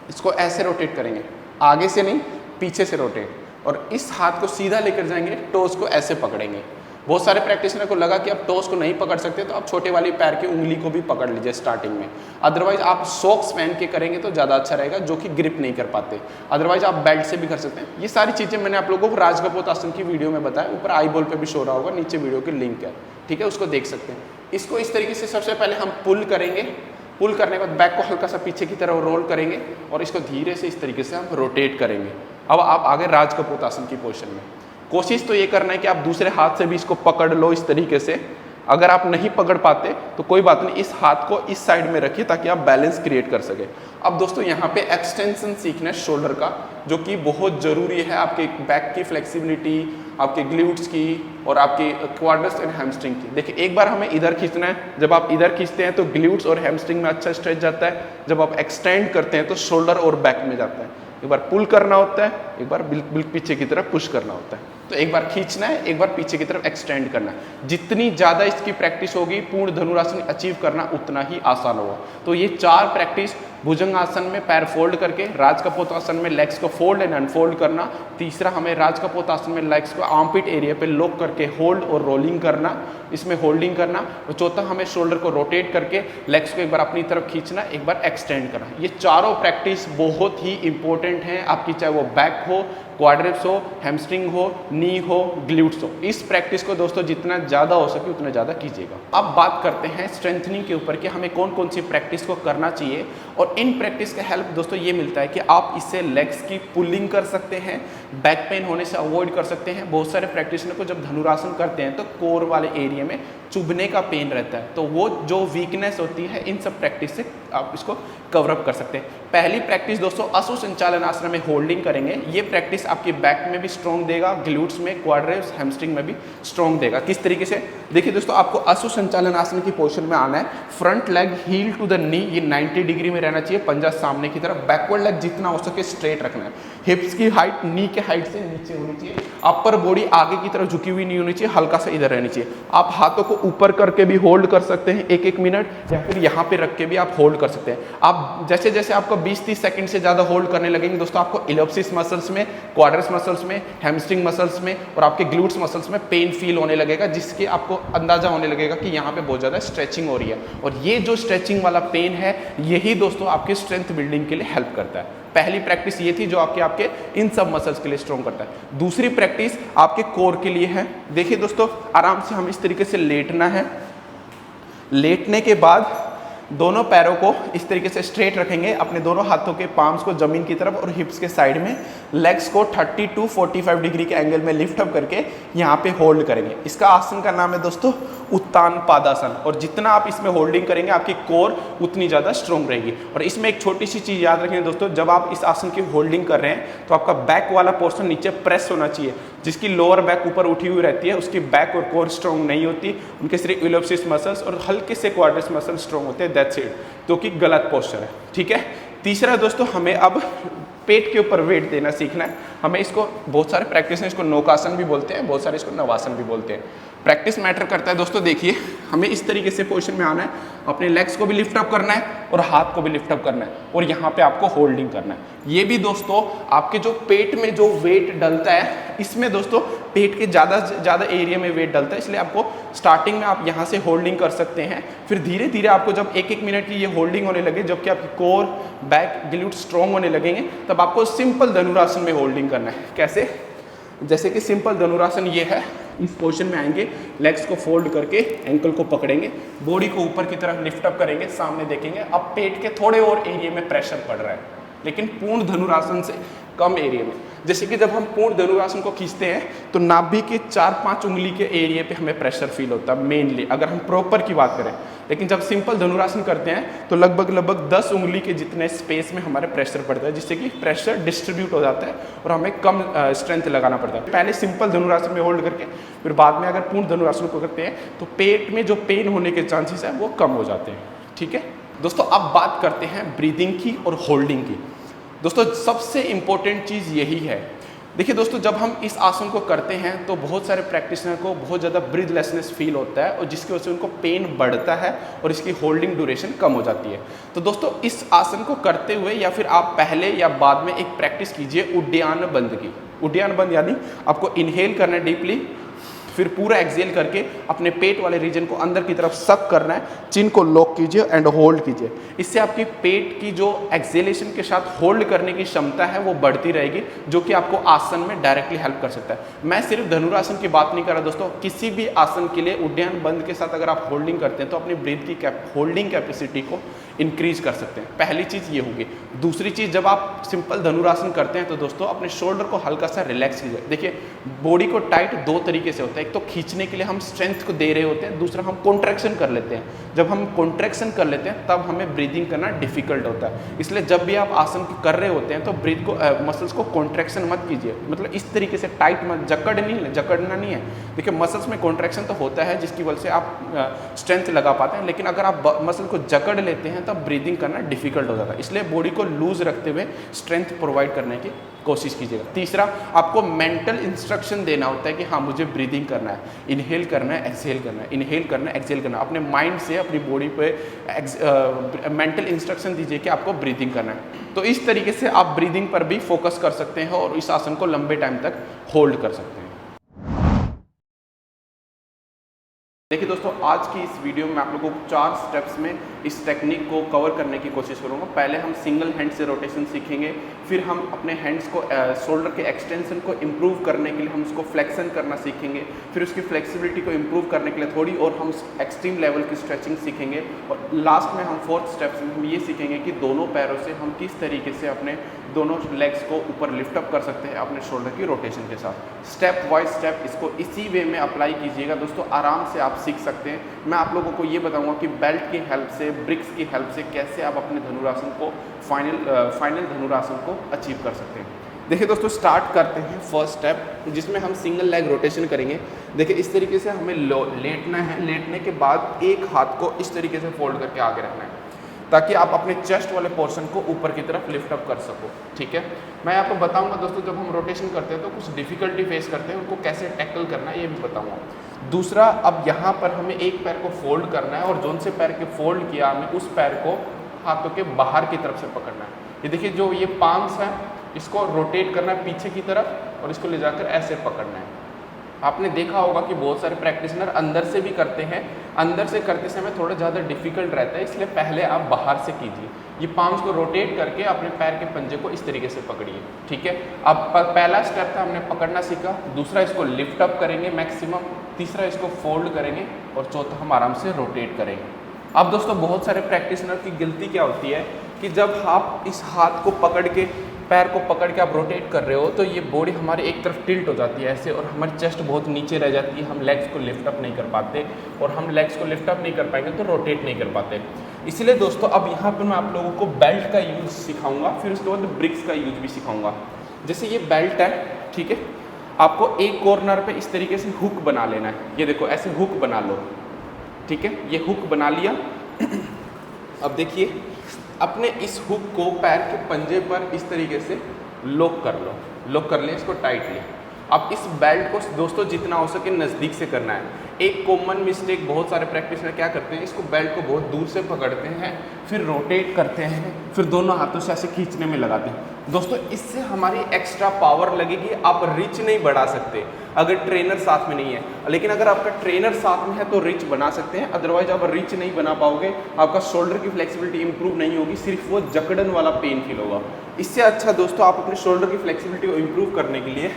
इसको ऐसे रोटेट करेंगे, आगे से नहीं पीछे से रोटेट, और इस हाथ को सीधा लेकर जाएंगे, टोस को ऐसे पकड़ेंगे। बहुत सारे प्रैक्टिशनर को लगा कि आप टोस को नहीं पकड़ सकते तो आप छोटे वाली पैर की उंगली को भी पकड़ लीजिए स्टार्टिंग में। अदरवाइज आप सॉक्स पहन के करेंगे तो ज़्यादा अच्छा रहेगा, जो कि ग्रिप नहीं कर पाते। अदरवाइज आप बेल्ट से भी कर सकते हैं। ये सारी चीज़ें मैंने आप लोगों को राज कपोत आसन की वीडियो में बताया, ऊपर आई बॉल पे भी शो रहा होगा, नीचे वीडियो की लिंक है, ठीक है, उसको देख सकते हैं। इसको इस तरीके से सबसे पहले हम पुल करेंगे, पुल करने के बाद बैक को हल्का सा पीछे की तरफ रोल करेंगे और इसको धीरे से इस तरीके से हम रोटेट करेंगे। अब आप आगे राज कपोत आसन की पोजीशन में। कोशिश तो ये करना है कि आप दूसरे हाथ से भी इसको पकड़ लो इस तरीके से। अगर आप नहीं पकड़ पाते तो कोई बात नहीं, इस हाथ को इस साइड में रखिए ताकि आप बैलेंस क्रिएट कर सके। अब दोस्तों यहाँ पे एक्सटेंशन सीखना है शोल्डर का, जो कि बहुत ज़रूरी है आपके बैक की फ्लेक्सिबिलिटी, आपके ग्लूट्स की और आपके क्वाड्रिप्स एंड हैमस्ट्रिंग की। देखिए एक बार हमें इधर खींचना है, जब आप इधर खींचते हैं तो ग्लूट्स और हैमस्ट्रिंग में अच्छा स्ट्रेच जाता है। जब आप एक्सटेंड करते हैं तो शोल्डर और बैक में जाता है। एक बार पुल करना होता है, एक बार बिल्कुल पीछे की तरफ पुश करना होता है। तो एक बार खींचना है, एक बार पीछे की तरफ एक्सटेंड करना है। जितनी ज़्यादा इसकी प्रैक्टिस होगी पूर्ण धनुरासन अचीव करना उतना ही आसान होगा। तो ये 4 प्रैक्टिस, भुजंग आसन में पैर फोल्ड करके, राज कपोत आसन में लेग्स को फोल्ड एंड अनफोल्ड करना, तीसरा हमें राज कपोत आसन में लेग्स को आर्मपिट एरिया पे लॉक करके होल्ड और रोलिंग करना, इसमें होल्डिंग करना, और चौथा हमें शोल्डर को रोटेट करके लेग्स को एक बार अपनी तरफ खींचना, एक बार एक्सटेंड करना। ये चारों प्रैक्टिस बहुत ही इंपॉर्टेंट हैं आपकी, चाहे वो बैक हो, क्वाड्रिप्स हो, हैमस्ट्रिंग हो, नी हो, ग्लूट्स हो। इस प्रैक्टिस को दोस्तों जितना ज़्यादा हो सके उतना ज़्यादा कीजिएगा। अब बात करते हैं स्ट्रेंथनिंग के ऊपर कि हमें कौन कौन सी प्रैक्टिस को करना चाहिए। और इन प्रैक्टिस का हेल्प दोस्तों ये मिलता है कि आप इससे लेग्स की पुलिंग कर सकते हैं, बैक पेन होने से अवॉइड कर सकते हैं। बहुत सारे प्रैक्टिशनर को जब धनुरासन करते हैं तो कोर वाले एरिया में चुभने का पेन रहता है, तो वो जो वीकनेस होती है इन सब प्रैक्टिस से आप इसको कवर अप कर सकते हैं। पहली प्रैक्टिस दोस्तों अश्व संचालन आसन में होल्डिंग करेंगे। ये प्रैक्टिस आपकी बैक में भी स्ट्रॉन्ग देगा, ग्लूट्स में, क्वाड्रिप्स, हैमस्ट्रिंग में भी स्ट्रॉन्ग देगा। किस तरीके से, देखिए दोस्तों आपको अश्व संचालन आसन की पोजीशन में आना है। Front leg heel to the knee, ये 90 डिग्री में रहना चाहिए, पंजा सामने की तरफ। बैकवर्ड लेग जितना हो सके स्ट्रेट रखना है। हिप्स की हाइट नी के हाइट से नीचे होनी चाहिए। अपर बॉडी आगे की तरफ झुकी हुई नहीं होनी चाहिए, हल्का सा इधर रहनी चाहिए। आप हाथों को ऊपर करके भी होल्ड कर सकते हैं 1-1 मिनट, या फिर यहाँ पे रख के भी आप होल्ड होल्ड कर सकते हैं। आप जैसे जैसे आपको 20-30 सेकंड से ज़्यादा होल्ड करने लगेंगे दोस्तों, आपको इलिप्सिस मसल्स में, क्वाड्रिस मसल्स में, हैमस्ट्रिंग मसल्स में और आपके ग्लूट्स मसल्स में पेन फील होने लगेगा, जिसके आपको अंदाजा होने लगेगा कि यहाँ पे बहुत ज़्यादा स्ट्रेचिंग हो रही है। और ये जो स्ट्रेचिंग वाला पेन है, यही दोस्तों आपके स्ट्रेंथ बिल्डिंग के लिए हेल्प करता है। पहली प्रैक्टिस ये थी जो आपके इन सब मसल्स के लिए स्ट्रॉन्ग करता है। दूसरी प्रैक्टिस आपके कोर के लिए है। देखिए दोस्तों, आराम से हम इस तरीके से लेटना है। लेटने के बाद दोनों पैरों को इस तरीके से स्ट्रेट रखेंगे, अपने दोनों हाथों के पाम्स को जमीन की तरफ और हिप्स के साइड में, लेग्स को 30 to 45 डिग्री के एंगल में लिफ्ट अप करके यहाँ पे होल्ड करेंगे। इसका आसन का नाम है दोस्तों उत्तान पादासन। और जितना आप इसमें होल्डिंग करेंगे, आपकी कोर उतनी ज़्यादा स्ट्रॉन्ग रहेगी। और इसमें एक छोटी सी चीज़ याद रखें दोस्तों, जब आप इस आसन की होल्डिंग कर रहे हैं तो आपका बैक वाला पोर्शन नीचे प्रेस होना चाहिए। जिसकी लोअर बैक ऊपर उठी हुई रहती है, उसकी बैक और कोर स्ट्रॉन्ग नहीं होती, उनके सिर्फ इलिप्सिस मसल्स और हल्के से क्वाड्रिस मसल स्ट्रॉन्ग होते हैं, दैट्स इट, जो कि गलत पोस्चर है। ठीक है। तीसरा दोस्तों, हमें अब पेट के ऊपर वेट देना सीखना है। हमें इसको बहुत सारे प्रैक्टिस हैं, इसको नौकासन भी बोलते हैं, बहुत सारे इसको नवासन भी बोलते हैं। प्रैक्टिस मैटर करता है दोस्तों। देखिए, हमें इस तरीके से पोजीशन में आना है, अपने लेग्स को भी लिफ्ट अप करना है और हाथ को भी लिफ्ट अप करना है, और यहाँ पे आपको होल्डिंग करना है। ये भी दोस्तों आपके जो पेट में जो वेट डलता है, इसमें दोस्तों पेट के ज़्यादा एरिया में वेट डलता है, इसलिए आपको स्टार्टिंग में आप यहाँ से होल्डिंग कर सकते हैं। फिर धीरे धीरे आपको जब 1-1 मिनट की ये होल्डिंग होने लगे, जबकि आपकी कोर, बैक, ग्लूट स्ट्रॉन्ग होने लगेंगे, तब आपको सिंपल धनुरासन में होल्डिंग करना है। कैसे? जैसे कि सिंपल धनुरासन ये है, इस पोजीशन में आएंगे, लेग्स को फोल्ड करके एंकल को पकड़ेंगे, बॉडी को ऊपर की तरफ लिफ्ट अप करेंगे, सामने देखेंगे। अब पेट के थोड़े और एरिया में प्रेशर पड़ रहा है, लेकिन पूर्ण धनुरासन से कम एरिया में। जैसे कि जब हम पूर्ण धनुरासन को खींचते हैं तो नाभि के 4-5 उंगली के एरिया पे हमें प्रेशर फील होता है मेनली, अगर हम प्रॉपर की बात करें। लेकिन जब सिंपल धनुरासन करते हैं तो लगभग 10 उंगली के जितने स्पेस में हमारे प्रेशर पड़ता है, जिससे कि प्रेशर डिस्ट्रीब्यूट हो जाता है और हमें कम स्ट्रेंथ लगाना पड़ता है। पहले सिंपल धनुरासन में होल्ड करके, फिर बाद में अगर पूर्ण धनुरासन को करते हैं तो पेट में जो पेन होने के चांसेस है वो कम हो जाते हैं। ठीक है दोस्तों, अब बात करते हैं ब्रीदिंग की और होल्डिंग की। दोस्तों, सबसे इंपॉर्टेंट चीज़ यही है। देखिए दोस्तों, जब हम इस आसन को करते हैं तो बहुत सारे प्रैक्टिशनर को बहुत ज़्यादा ब्रीथलेसनेस फील होता है, और जिसकी वजह से उनको पेन बढ़ता है और इसकी होल्डिंग ड्यूरेशन कम हो जाती है। तो दोस्तों, इस आसन को करते हुए या फिर आप पहले या बाद में एक प्रैक्टिस कीजिए उड्डयन बंद की। उड्डयन बंद यानी आपको इनहेल करना है डीपली, फिर पूरा एक्सहेल करके अपने पेट वाले रीजन को अंदर की तरफ सक करना है, चिन को लॉक कीजिए एंड होल्ड कीजिए। इससे आपकी पेट की जो एक्सहेलेशन के साथ होल्ड करने की क्षमता है वो बढ़ती रहेगी, जो कि आपको आसन में डायरेक्टली हेल्प कर सकता है। मैं सिर्फ धनुरासन की बात नहीं कर रहा दोस्तों, किसी भी आसन के लिए उड्डयन बंद के साथ अगर आप होल्डिंग करते हैं तो अपनी ब्रीथ की होल्डिंग कैपेसिटी को इंक्रीज कर सकते हैं। पहली चीज़ ये होगी। दूसरी चीज़, जब आप सिंपल धनुरासन करते हैं तो दोस्तों अपने शोल्डर को हल्का सा रिलैक्स कीजिए। देखिए, बॉडी को टाइट 2 तरीके से होता है, एक तो खींचने के लिए हम स्ट्रेंथ को दे रहे होते हैं, दूसरा हम कॉन्ट्रैक्शन कर लेते हैं। जब हम कॉन्ट्रैक्शन कर लेते हैं तब हमें ब्रीदिंग करना डिफिकल्ट होता है। इसलिए जब भी आप आसन कर रहे होते हैं तो ब्रीथ को मसल्स को कॉन्ट्रैक्शन मत कीजिए, मतलब इस तरीके से टाइट मत, जकड़ना नहीं है। देखिए, मसल्स में कॉन्ट्रैक्शन तो होता है जिसकी वजह से आप स्ट्रेंथ लगा पाते हैं, लेकिन अगर आप मसल को जकड़ लेते हैं तब ब्रीदिंग करना डिफिकल्ट हो जाता है। इसलिए बॉडी को लूज रखते हुए स्ट्रेंथ प्रोवाइड करने की कोशिश कीजिएगा। तीसरा, आपको मेंटल इंस्ट्रक्शन देना होता है कि हाँ, मुझे ब्रीदिंग करना है, इनहेल करना है, एक्सहेल करना है, इनहेल करना है, एक्सहेल करना है। अपने माइंड से अपनी बॉडी पे मेंटल इंस्ट्रक्शन दीजिए कि आपको ब्रीदिंग करना है। तो इस तरीके से आप ब्रीदिंग पर भी फोकस कर सकते हैं और इस आसन को लंबे टाइम तक होल्ड कर सकते हैं। देखिए दोस्तों, आज की इस वीडियो में आप लोगों को 4 स्टेप्स में इस टेक्निक को कवर करने की कोशिश करूंगा। पहले हम सिंगल हैंड से रोटेशन सीखेंगे, फिर हम अपने हैंड्स को शोल्डर के एक्सटेंशन को इम्प्रूव करने के लिए हम उसको फ्लेक्शन करना सीखेंगे, फिर उसकी फ्लेक्सिबिलिटी को इम्प्रूव करने के लिए थोड़ी और हम एक्सट्रीम लेवल की स्ट्रेचिंग सीखेंगे, और लास्ट में हम 4th स्टेप्स में हम ये सीखेंगे कि दोनों पैरों से हम किस तरीके से अपने दोनों लेग्स को ऊपर लिफ्ट अप कर सकते हैं अपने शोल्डर की रोटेशन के साथ। स्टेप वाइज स्टेप इसको इसी वे में अप्लाई कीजिएगा दोस्तों, आराम से आप सीख सकते हैं। मैं आप लोगों को ये बताऊंगा कि बेल्ट की हेल्प से, ब्रिक्स की हेल्प से कैसे आप अपने धनुरासन को फाइनल धनुरासन को अचीव कर सकते हैं। देखिए दोस्तों, स्टार्ट करते हैं फर्स्ट स्टेप, जिसमें हम सिंगल लेग रोटेशन करेंगे। देखिए, इस तरीके से हमें लेटना है। लेटने के बाद एक हाथ को इस तरीके से फोल्ड करके आगे रखना है, ताकि आप अपने चेस्ट वाले पोर्शन को ऊपर की तरफ लिफ्ट अप कर सको। ठीक है, मैं आपको बताऊंगा दोस्तों, जब हम रोटेशन करते हैं तो कुछ डिफिकल्टी फेस करते हैं, उनको कैसे टैकल करना है ये भी बताऊंगा। दूसरा, अब यहाँ पर हमें एक पैर को फोल्ड करना है, और जोन से पैर के फोल्ड किया हमें उस पैर को हाथों के बाहर की तरफ से पकड़ना है। ये देखिए जो ये पाम्स है इसको रोटेट करना है पीछे की तरफ और इसको ले जाकर ऐसे पकड़ना है। आपने देखा होगा कि बहुत सारे प्रैक्टिशनर अंदर से भी करते हैं, अंदर से करते समय थोड़ा ज़्यादा डिफिकल्ट रहता है, इसलिए पहले आप बाहर से कीजिए। ये पाम्स को रोटेट करके अपने पैर के पंजे को इस तरीके से पकड़िए, ठीक है। अब पहला स्टेप था हमने पकड़ना सीखा, दूसरा इसको लिफ्ट अप करेंगे मैक्सिमम, तीसरा इसको फोल्ड करेंगे और चौथा हम आराम से रोटेट करेंगे। अब दोस्तों बहुत सारे प्रैक्टिशनर की गलती क्या होती है कि जब आप इस हाथ को पकड़ के पैर को पकड़ के आप रोटेट कर रहे हो तो ये बॉडी हमारे एक तरफ टिल्ट हो जाती है ऐसे, और हमारी चेस्ट बहुत नीचे रह जाती है, हम लेग्स को लिफ्ट अप नहीं कर पाते, और हम लेग्स को लिफ्ट अप नहीं कर पाएंगे तो रोटेट नहीं कर पाते। इसलिए दोस्तों अब यहाँ पर मैं आप लोगों को बेल्ट का यूज़ सिखाऊंगा, फिर उसके बाद ब्रिक्स का यूज भी सिखाऊंगा। जैसे ये बेल्ट है, ठीक है, आपको एक कॉर्नर पे इस तरीके से हुक बना लेना है। ये देखो ऐसे हुक बना लो, ठीक है, ये हुक बना लिया। अब देखिए अपने इस हुक को पैर के पंजे पर इस तरीके से लॉक कर लो, लॉक कर लें इसको टाइटली। अब इस बेल्ट को दोस्तों जितना हो सके नज़दीक से करना है। एक कॉमन मिस्टेक बहुत सारे प्रैक्टिशनर क्या करते हैं, इसको बेल्ट को बहुत दूर से पकड़ते हैं, फिर रोटेट करते हैं, फिर दोनों हाथों से ऐसे खींचने में लगाते हैं। दोस्तों इससे हमारी एक्स्ट्रा पावर लगेगी, आप रिच नहीं बढ़ा सकते अगर ट्रेनर साथ में नहीं है। लेकिन अगर आपका ट्रेनर साथ में है तो रिच बना सकते हैं, अदरवाइज आप रिच नहीं बना पाओगे, आपका शोल्डर की फ्लेक्सिबिलिटी इंप्रूव नहीं होगी, सिर्फ वो जकड़न वाला पेन फील होगा। इससे अच्छा दोस्तों आप अपने शोल्डर की फ्लेक्सिबिलिटी को इंप्रूव करने के लिए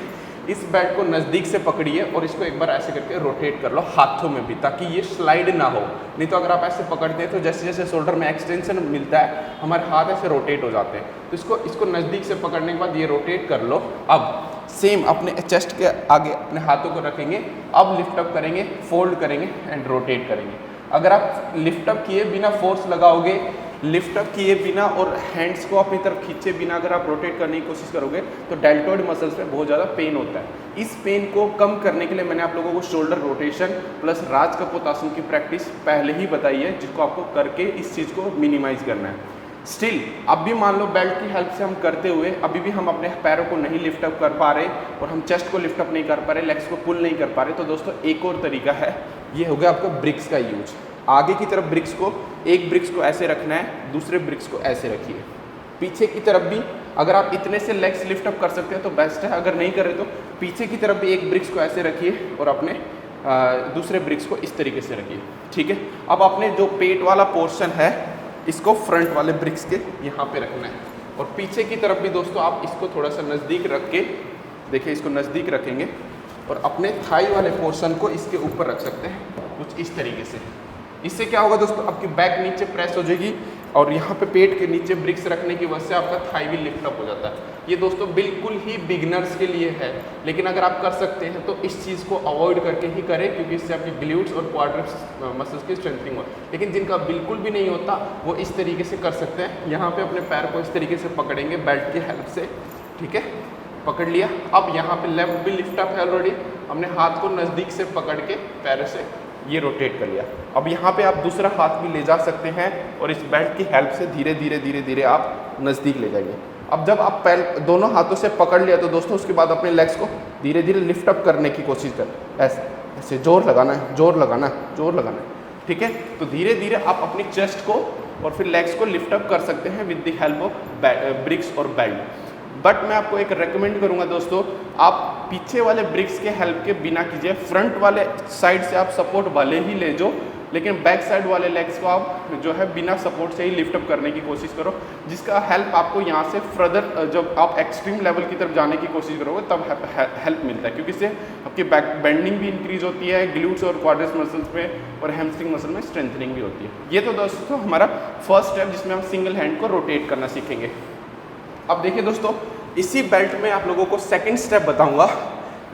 इस बेल्ट को नज़दीक से पकड़िए और इसको एक बार ऐसे करके रोटेट कर लो हाथों में भी, ताकि ये स्लाइड ना हो। नहीं तो अगर आप ऐसे पकड़ते हैं तो जैसे जैसे शोल्डर में एक्सटेंशन मिलता है हमारे हाथ ऐसे रोटेट हो जाते हैं। तो इसको नज़दीक से पकड़ने के बाद ये रोटेट कर लो। अब सेम अपने चेस्ट के आगे अपने हाथों को रखेंगे, अब लिफ्ट अप करेंगे, फोल्ड करेंगे एंड रोटेट करेंगे। अगर आप लिफ्ट अप किए बिना फोर्स लगाओगे, लिफ्ट अप किए बिना और हैंड्स को अपनी तरफ खींचे बिना अगर आप रोटेट करने की कोशिश करोगे तो डेल्टॉइड मसल्स में बहुत ज़्यादा पेन होता है। इस पेन को कम करने के लिए मैंने आप लोगों को शोल्डर रोटेशन प्लस राज कपोतासन की प्रैक्टिस पहले ही बताई है, जिसको आपको करके इस चीज़ को मिनिमाइज करना है। स्टिल अब भी मान लो बेल्ट की हेल्प से हम करते हुए अभी भी हम अपने पैरों को नहीं लिफ्ट अप कर पा रहे और हम चेस्ट को लिफ्ट अप नहीं कर पा रहे, लेग्स को पुल नहीं कर पा रहे, तो दोस्तों एक और तरीका है, ये हो गया आपका ब्रिक्स का यूज। आगे की तरफ ब्रिक्स को, एक ब्रिक्स को ऐसे रखना है, दूसरे ब्रिक्स को ऐसे रखिए। पीछे की तरफ भी अगर आप इतने से लेग्स लिफ्ट अप कर सकते हैं तो बेस्ट है, अगर नहीं कर रहे तो पीछे की तरफ भी एक ब्रिक्स को ऐसे रखिए और अपने दूसरे ब्रिक्स को इस तरीके से रखिए, ठीक है। अब अपने जो पेट वाला पोर्शन है इसको फ्रंट वाले ब्रिक्स के यहाँ पे रखना है, और पीछे की तरफ भी दोस्तों आप इसको थोड़ा सा नज़दीक रख के देखिए, इसको नज़दीक रखेंगे और अपने थाई वाले पोर्शन को इसके ऊपर रख सकते हैं कुछ इस तरीके से। इससे क्या होगा दोस्तों, आपकी बैक नीचे प्रेस हो जाएगी और यहाँ पे पेट के नीचे ब्रिक्स रखने की वजह से आपका थाई भी लिफ्ट अप हो जाता है। ये दोस्तों बिल्कुल ही बिगनर्स के लिए है, लेकिन अगर आप कर सकते हैं तो इस चीज़ को अवॉइड करके ही करें, क्योंकि इससे आपकी ग्लूट्स और क्वाड्रिप्स मसल्स की स्ट्रेंथनिंग हो। लेकिन जिनका बिल्कुल भी नहीं होता वो इस तरीके से कर सकते हैं, यहाँ पे अपने पैर को इस तरीके से पकड़ेंगे बेल्ट की हेल्प से, ठीक है, पकड़ लिया। अब यहाँ पे लेफ्ट भी लिफ्ट अप है ऑलरेडी, हमने हाथ को नज़दीक से पकड़ के पैरों से ये रोटेट कर लिया। अब यहाँ पे आप दूसरा हाथ भी ले जा सकते हैं और इस बेल्ट की हेल्प से धीरे धीरे धीरे धीरे आप नज़दीक ले जाइए। अब जब आप पैर दोनों हाथों से पकड़ लिया तो दोस्तों उसके बाद अपने लेग्स को धीरे धीरे लिफ्ट अप करने की कोशिश कर, ऐसे ऐसे जोर लगाना है, जोर लगाना है, जोर लगाना है, ठीक है। तो धीरे धीरे आप अपनी चेस्ट को और फिर लेग्स को लिफ्ट अप कर सकते हैं with the help of BRICS और बेल्ट। बट मैं आपको एक रेकमेंड करूंगा दोस्तों, आप पीछे वाले ब्रिक्स के हेल्प के बिना कीजिए, फ्रंट वाले साइड से आप सपोर्ट वाले ही ले जाओ, लेकिन बैक साइड वाले लेग्स को आप जो है बिना सपोर्ट से ही लिफ्ट अप करने की कोशिश करो, जिसका हेल्प आपको यहाँ से फर्दर जब आप एक्सट्रीम लेवल की तरफ जाने की कोशिश करोगे तब हेल्प मिलता है, क्योंकि इससे आपकी बैक बेंडिंग भी इंक्रीज होती है, ग्लूट्स और क्वाड्रिस मसल्स में और हैमस्ट्रिंग मसल में स्ट्रेंथनिंग भी होती है। ये तो दोस्तों हमारा फर्स्ट स्टेप जिसमें हम सिंगल हैंड को रोटेट करना सीखेंगे। अब देखिए दोस्तों, इसी बेल्ट में आप लोगों को सेकंड स्टेप बताऊंगा।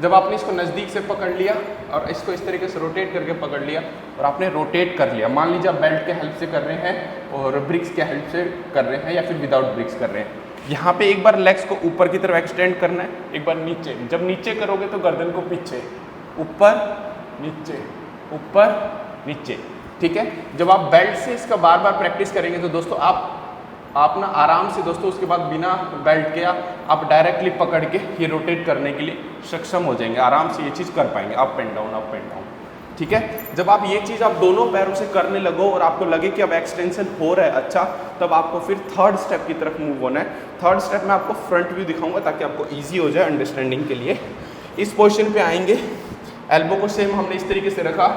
जब आपने इसको नज़दीक से पकड़ लिया और इसको इस तरीके से रोटेट करके पकड़ लिया और आपने रोटेट कर लिया, मान लीजिए आप बेल्ट के हेल्प से कर रहे हैं और ब्रिक्स के हेल्प से कर रहे हैं या फिर विदाउट ब्रिक्स कर रहे हैं, यहाँ पे एक बार लेग्स को ऊपर की तरफ एक्सटेंड करना है, एक बार नीचे। जब नीचे करोगे तो गर्दन को पीछे, ऊपर नीचे, ऊपर नीचे, ठीक है। जब आप बेल्ट से इसका बार बार प्रैक्टिस करेंगे तो दोस्तों आप ना आराम से दोस्तों उसके बाद बिना बेल्ट के आप डायरेक्टली पकड़ के ये रोटेट करने के लिए सक्षम हो जाएंगे, आराम से ये चीज़ कर पाएंगे, up and down, up and down. ठीक है। जब आप ये चीज़ आप दोनों पैरों से करने लगो और आपको लगे कि अब एक्सटेंशन हो रहा है अच्छा, तब आपको फिर थर्ड स्टेप की तरफ मूव होना है। थर्ड स्टेप में आपको फ्रंट व्यू दिखाऊंगा ताकि आपको ईजी हो जाए अंडरस्टैंडिंग के लिए। इस पोजीशन पे आएंगे, एल्बो को सेम हमने इस तरीके से रखा,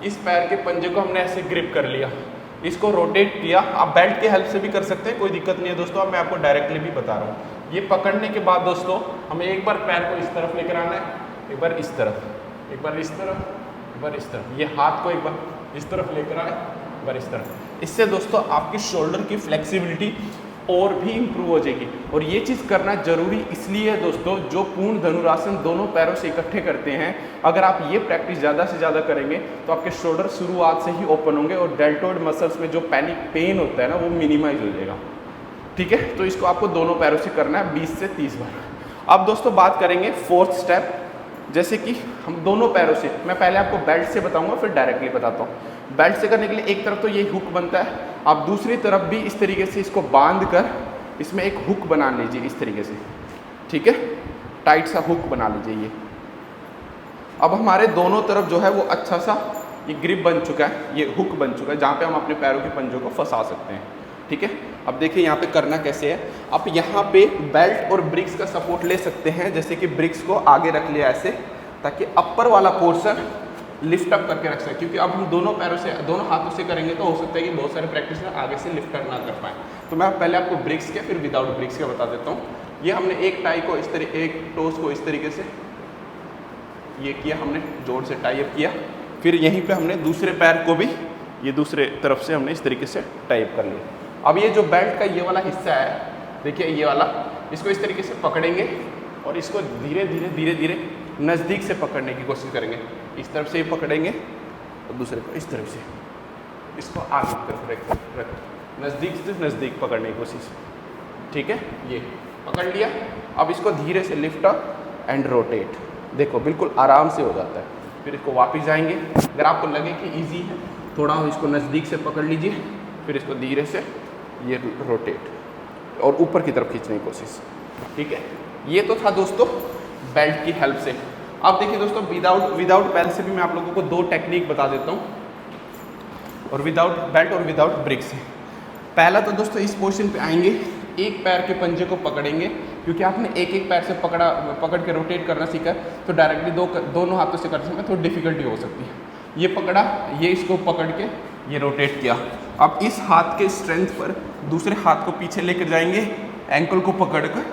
इस पैर के पंजे को हमने ऐसे ग्रिप कर लिया, इसको रोटेट किया। आप बेल्ट की हेल्प से भी कर सकते हैं, कोई दिक्कत नहीं है दोस्तों, अब मैं आपको डायरेक्टली भी बता रहा हूँ। ये पकड़ने के बाद दोस्तों हमें एक बार पैर को इस तरफ लेकर आना है, एक बार इस तरफ, एक बार इस तरफ, एक बार इस तरफ। ये हाथ को एक बार इस तरफ लेकर आए, एक बार इस तरफ। इससे दोस्तों आपकी शोल्डर की फ्लेक्सिबिलिटी और भी इम्प्रूव हो जाएगी। और ये चीज़ करना जरूरी इसलिए है दोस्तों, जो पूर्ण धनुरासन दोनों पैरों से इकट्ठे करते हैं, अगर आप ये प्रैक्टिस ज़्यादा से ज़्यादा करेंगे तो आपके शोल्डर शुरुआत से ही ओपन होंगे और डेल्टोइड मसल्स में जो पैनिक पेन होता है ना, वो मिनिमाइज हो जाएगा। ठीक है, तो इसको आपको दोनों पैरों से करना है 20 से 30 बार। अब दोस्तों बात करेंगे फोर्थ स्टेप, जैसे कि हम दोनों पैरों से, मैं पहले आपको बेल्ट से बताऊंगा फिर डायरेक्टली बताता हूँ। बेल्ट से करने के लिए एक तरफ तो ये हुक बनता है, आप दूसरी तरफ भी इस तरीके से इसको बांध कर इसमें एक हुक बना लीजिए इस तरीके से। ठीक है, टाइट सा हुक बना लीजिए ये। अब हमारे दोनों तरफ जो है वो अच्छा सा ये ग्रिप बन चुका है, ये हुक बन चुका है जहाँ पे हम अपने पैरों के पंजों को फंसा सकते हैं। ठीक है, अब देखिए यहाँ पे करना कैसे है। आप यहाँ पे बेल्ट और ब्रिक्स का सपोर्ट ले सकते हैं, जैसे कि ब्रिक्स को आगे रख लिया ऐसे, ताकि अपर वाला पोर्शन लिफ्ट अप करके रख सकें। क्योंकि अब हम दोनों पैरों से, दोनों हाथों से करेंगे तो हो सकता है कि बहुत सारे प्रैक्टिस में आगे से लिफ्ट अप ना कर पाएँ। तो मैं पहले आपको ब्रिक्स के फिर विदाउट ब्रिक्स के बता देता हूँ। ये हमने एक टाई को इस तरीके, एक टोस को इस तरीके से ये किया, हमने जोड़ से टाई अप किया। फिर यहीं पे हमने दूसरे पैर को भी ये दूसरे तरफ से हमने इस तरीके से टाई अप कर लिया। अब ये जो बेल्ट का ये वाला हिस्सा है, देखिए ये वाला, इसको इस तरीके से पकड़ेंगे और इसको धीरे धीरे धीरे धीरे नज़दीक से पकड़ने की कोशिश करेंगे। इस तरफ से पकड़ेंगे और दूसरे को इस तरफ से, इसको आगे की तरफ रख नज़दीक से नज़दीक पकड़ने की कोशिश। ठीक है, ये पकड़ लिया। अब इसको धीरे से लिफ्ट अप एंड रोटेट, देखो बिल्कुल आराम से हो जाता है। फिर इसको वापस जाएंगे, अगर आपको लगे कि इजी है थोड़ा इसको नज़दीक से पकड़ लीजिए, फिर इसको धीरे से ये रोटेट और ऊपर की तरफ खींचने की कोशिश। ठीक है, ये तो था दोस्तों बेल्ट की हेल्प से। अब देखिए दोस्तों विदाउट बेल्ट से भी मैं आप लोगों को दो टेक्निक बता देता हूँ, और विदाउट बेल्ट और विदाउट ब्रिक से। पहला तो दोस्तों इस पोजीशन पे आएंगे, एक पैर के पंजे को पकड़ेंगे, क्योंकि आपने एक एक पैर से पकड़ के रोटेट करना सीखा, तो डायरेक्टली दोनों हाथों से करने में थोड़ी डिफिकल्टी हो सकती है। ये पकड़ा, ये इसको पकड़ के ये रोटेट किया। अब इस हाथ के स्ट्रेंथ पर दूसरे हाथ को पीछे लेकर जाएंगे, एंकल को पकड़ कर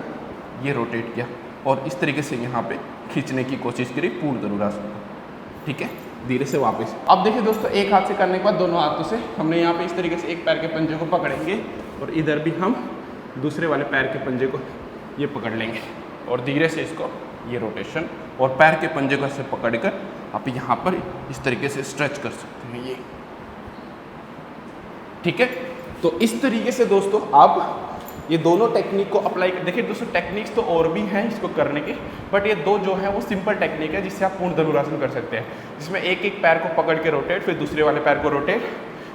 ये रोटेट किया और इस तरीके से यहाँ पे खींचने की कोशिश करी पूर्ण धनुरासन को। ठीक है, धीरे से वापस। अब देखिए दोस्तों, एक हाथ से करने के बाद दोनों हाथों से हमने यहाँ पे इस तरीके से एक पैर के पंजे को पकड़ेंगे और इधर भी हम दूसरे वाले पैर के पंजे को ये पकड़ लेंगे और धीरे से इसको ये रोटेशन और पैर के पंजे को ऐसे पकड़ कर आप यहाँ पर इस तरीके से स्ट्रेच कर सकते हैं ये। ठीक है, तो इस तरीके से दोस्तों आप ये दोनों टेक्निक को अप्लाई कर। देखिए दोस्तों, टेक्निक्स तो और भी हैं इसको करने की, बट ये दो जो है वो सिंपल टेक्निक है जिससे आप पूर्ण धनुरासन कर सकते हैं, जिसमें एक एक पैर को पकड़ के रोटेट, फिर दूसरे वाले पैर को रोटेट,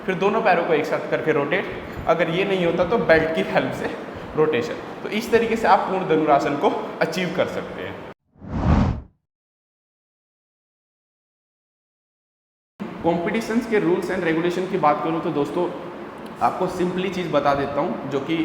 फिर दोनों पैरों को एक साथ करके रोटेट। अगर ये नहीं होता तो बेल्ट की हेल्प से रोटेशन। तो इस तरीके से आप पूर्ण धनुरासन को अचीव कर सकते हैं। कॉम्पिटिशन्स के रूल्स एंड रेगुलेशन की बात करूँ तो दोस्तों आपको सिंपली चीज़ बता देता हूँ, जो कि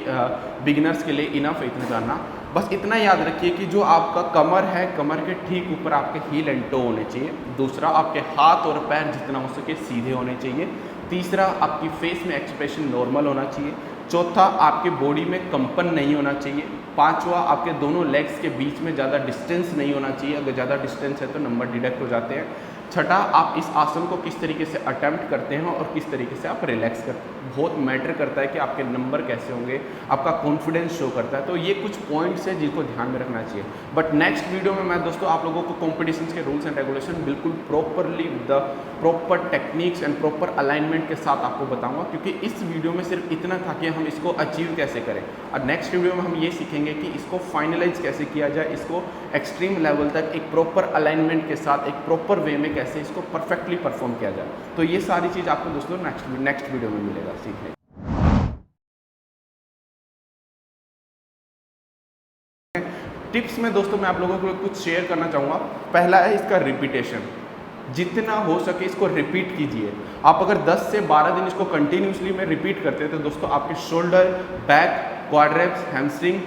बिगिनर्स के लिए इनफ है इतना जानना। बस इतना याद रखिए कि जो आपका कमर है, कमर के ठीक ऊपर आपके हील एंड टो होने चाहिए। दूसरा, आपके हाथ और पैर जितना हो सके सीधे होने चाहिए। तीसरा, आपकी फेस में एक्सप्रेशन नॉर्मल होना चाहिए। चौथा, आपके बॉडी में कंपन नहीं होना चाहिए। पांचवा, आपके दोनों लेग्स के बीच में ज़्यादा डिस्टेंस नहीं होना चाहिए, अगर ज़्यादा डिस्टेंस है तो नंबर डिडक्ट हो जाते हैं। छठा, आप इस आसन को किस तरीके से अटेम्प्ट करते हैं और किस तरीके से आप रिलैक्स करते हैं, बहुत मैटर करता है कि आपके नंबर कैसे होंगे, आपका कॉन्फिडेंस शो करता है। तो ये कुछ पॉइंट्स हैं जिनको ध्यान में रखना चाहिए। बट नेक्स्ट वीडियो में मैं दोस्तों आप लोगों को कॉम्पिटिशन्स के रूल्स एंड रेगुलेशन बिल्कुल properly the proper techniques and proper alignment के साथ आपको बताऊंगा, क्योंकि इस वीडियो में सिर्फ इतना था कि हम इसको अचीव कैसे करें, और नेक्स्ट वीडियो में हम ये सीखेंगे कि इसको फाइनलाइज कैसे किया जाए, इसको एक्सट्रीम लेवल तक एक प्रॉपर अलाइनमेंट के साथ एक प्रॉपर वे में कैसे इसको परफेक्टली परफॉर्म किया जाए। तो ये सारी चीज़ आपको दोस्तों नेक्स्ट वीडियो में मिलेगा सीखने। टिप्स में दोस्तों मैं आप लोगों को कुछ शेयर करना चाहूँगा। पहला है इसका रिपीटेशन। जितना हो सके इसको रिपीट कीजिए। आप अगर 10 से 12 दिन इसको कंटिन्यूसली में रिपीट करते हैं तो दोस्तों आपके शोल्डर, बैक, क्वाड्रेप्स, हैमस्ट्रिंग,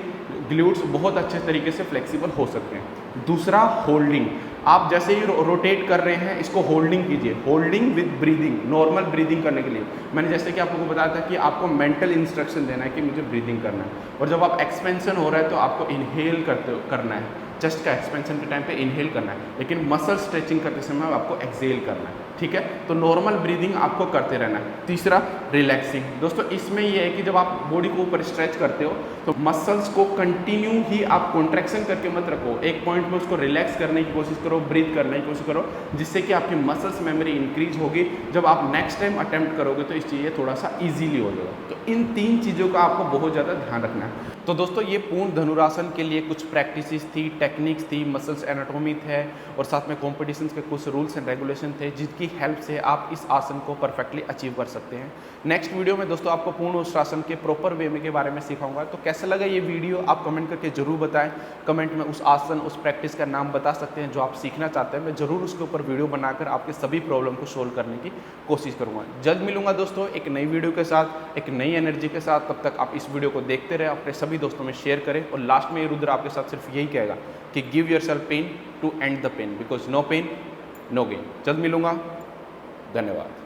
ग्लूट्स बहुत अच्छे तरीके से फ्लेक्सिबल हो सकते हैं। दूसरा, होल्डिंग। आप जैसे ही रोटेट कर रहे हैं इसको होल्डिंग कीजिए, holding with breathing, normal breathing करने के लिए। मैंने जैसे कि आप लोगों को बताया था कि आपको मेंटल इंस्ट्रक्शन देना है कि मुझे ब्रीदिंग करना है, और जब आप एक्सपेंशन हो रहा है तो आपको इनहेल करना है, चेस्ट का एक्सपेंशन के टाइम पे इनहेल करना है, लेकिन मसल स्ट्रेचिंग करते समय आपको एक्सहेल करना है, ठीक है। तो नॉर्मल ब्रीदिंग आपको करते रहना है। तीसरा, रिलैक्सिंग। दोस्तों इसमें ये है कि जब आप बॉडी को ऊपर स्ट्रेच करते हो तो मसल्स को कंटिन्यू ही आप कॉन्ट्रैक्शन करके मत रखो, एक पॉइंट में उसको रिलैक्स करने की कोशिश करो, ब्रीथ करने की कोशिश करो, जिससे कि आपकी मसल्स मेमोरी इंक्रीज होगी। जब आप नेक्स्ट टाइम अटेम्प्ट करोगे तो इस चीज़ थोड़ा सा ईजीली हो जाएगा। तो इन 3 चीज़ों का आपको बहुत ज़्यादा ध्यान रखना है। तो दोस्तों ये पूर्ण धनुरासन के लिए कुछ प्रैक्टिसेस थी, टेक्निक्स थी, मसल्स एनाटॉमी थे, और साथ में कॉम्पिटिशन्स के कुछ रूल्स एंड रेगुलेशन थे जिसकी हेल्प से आप इस आसन को परफेक्टली अचीव कर सकते हैं। नेक्स्ट वीडियो में दोस्तों आपको पूर्ण उत्तरासन के प्रॉपर वे में के बारे में सिखाऊंगा। तो कैसा लगा ये वीडियो आप कमेंट करके जरूर बताएं। कमेंट में उस आसन, उस प्रैक्टिस का नाम बता सकते हैं जो आप सीखना चाहते हैं। मैं ज़रूर उसके ऊपर वीडियो बनाकर आपके सभी प्रॉब्लम को सोल्व करने की कोशिश करूँगा। जल्द मिलूंगा दोस्तों एक नई वीडियो के साथ, एक नई एनर्जी के साथ। तब तक आप इस वीडियो को देखते रहे, अपने सभी दोस्तों में शेयर करें, और लास्ट में ये रुद्र आपके साथ सिर्फ यही कहेगा कि give yourself pain to end the pain, because no pain no gain. जल्द मिलूंगा, धन्यवाद।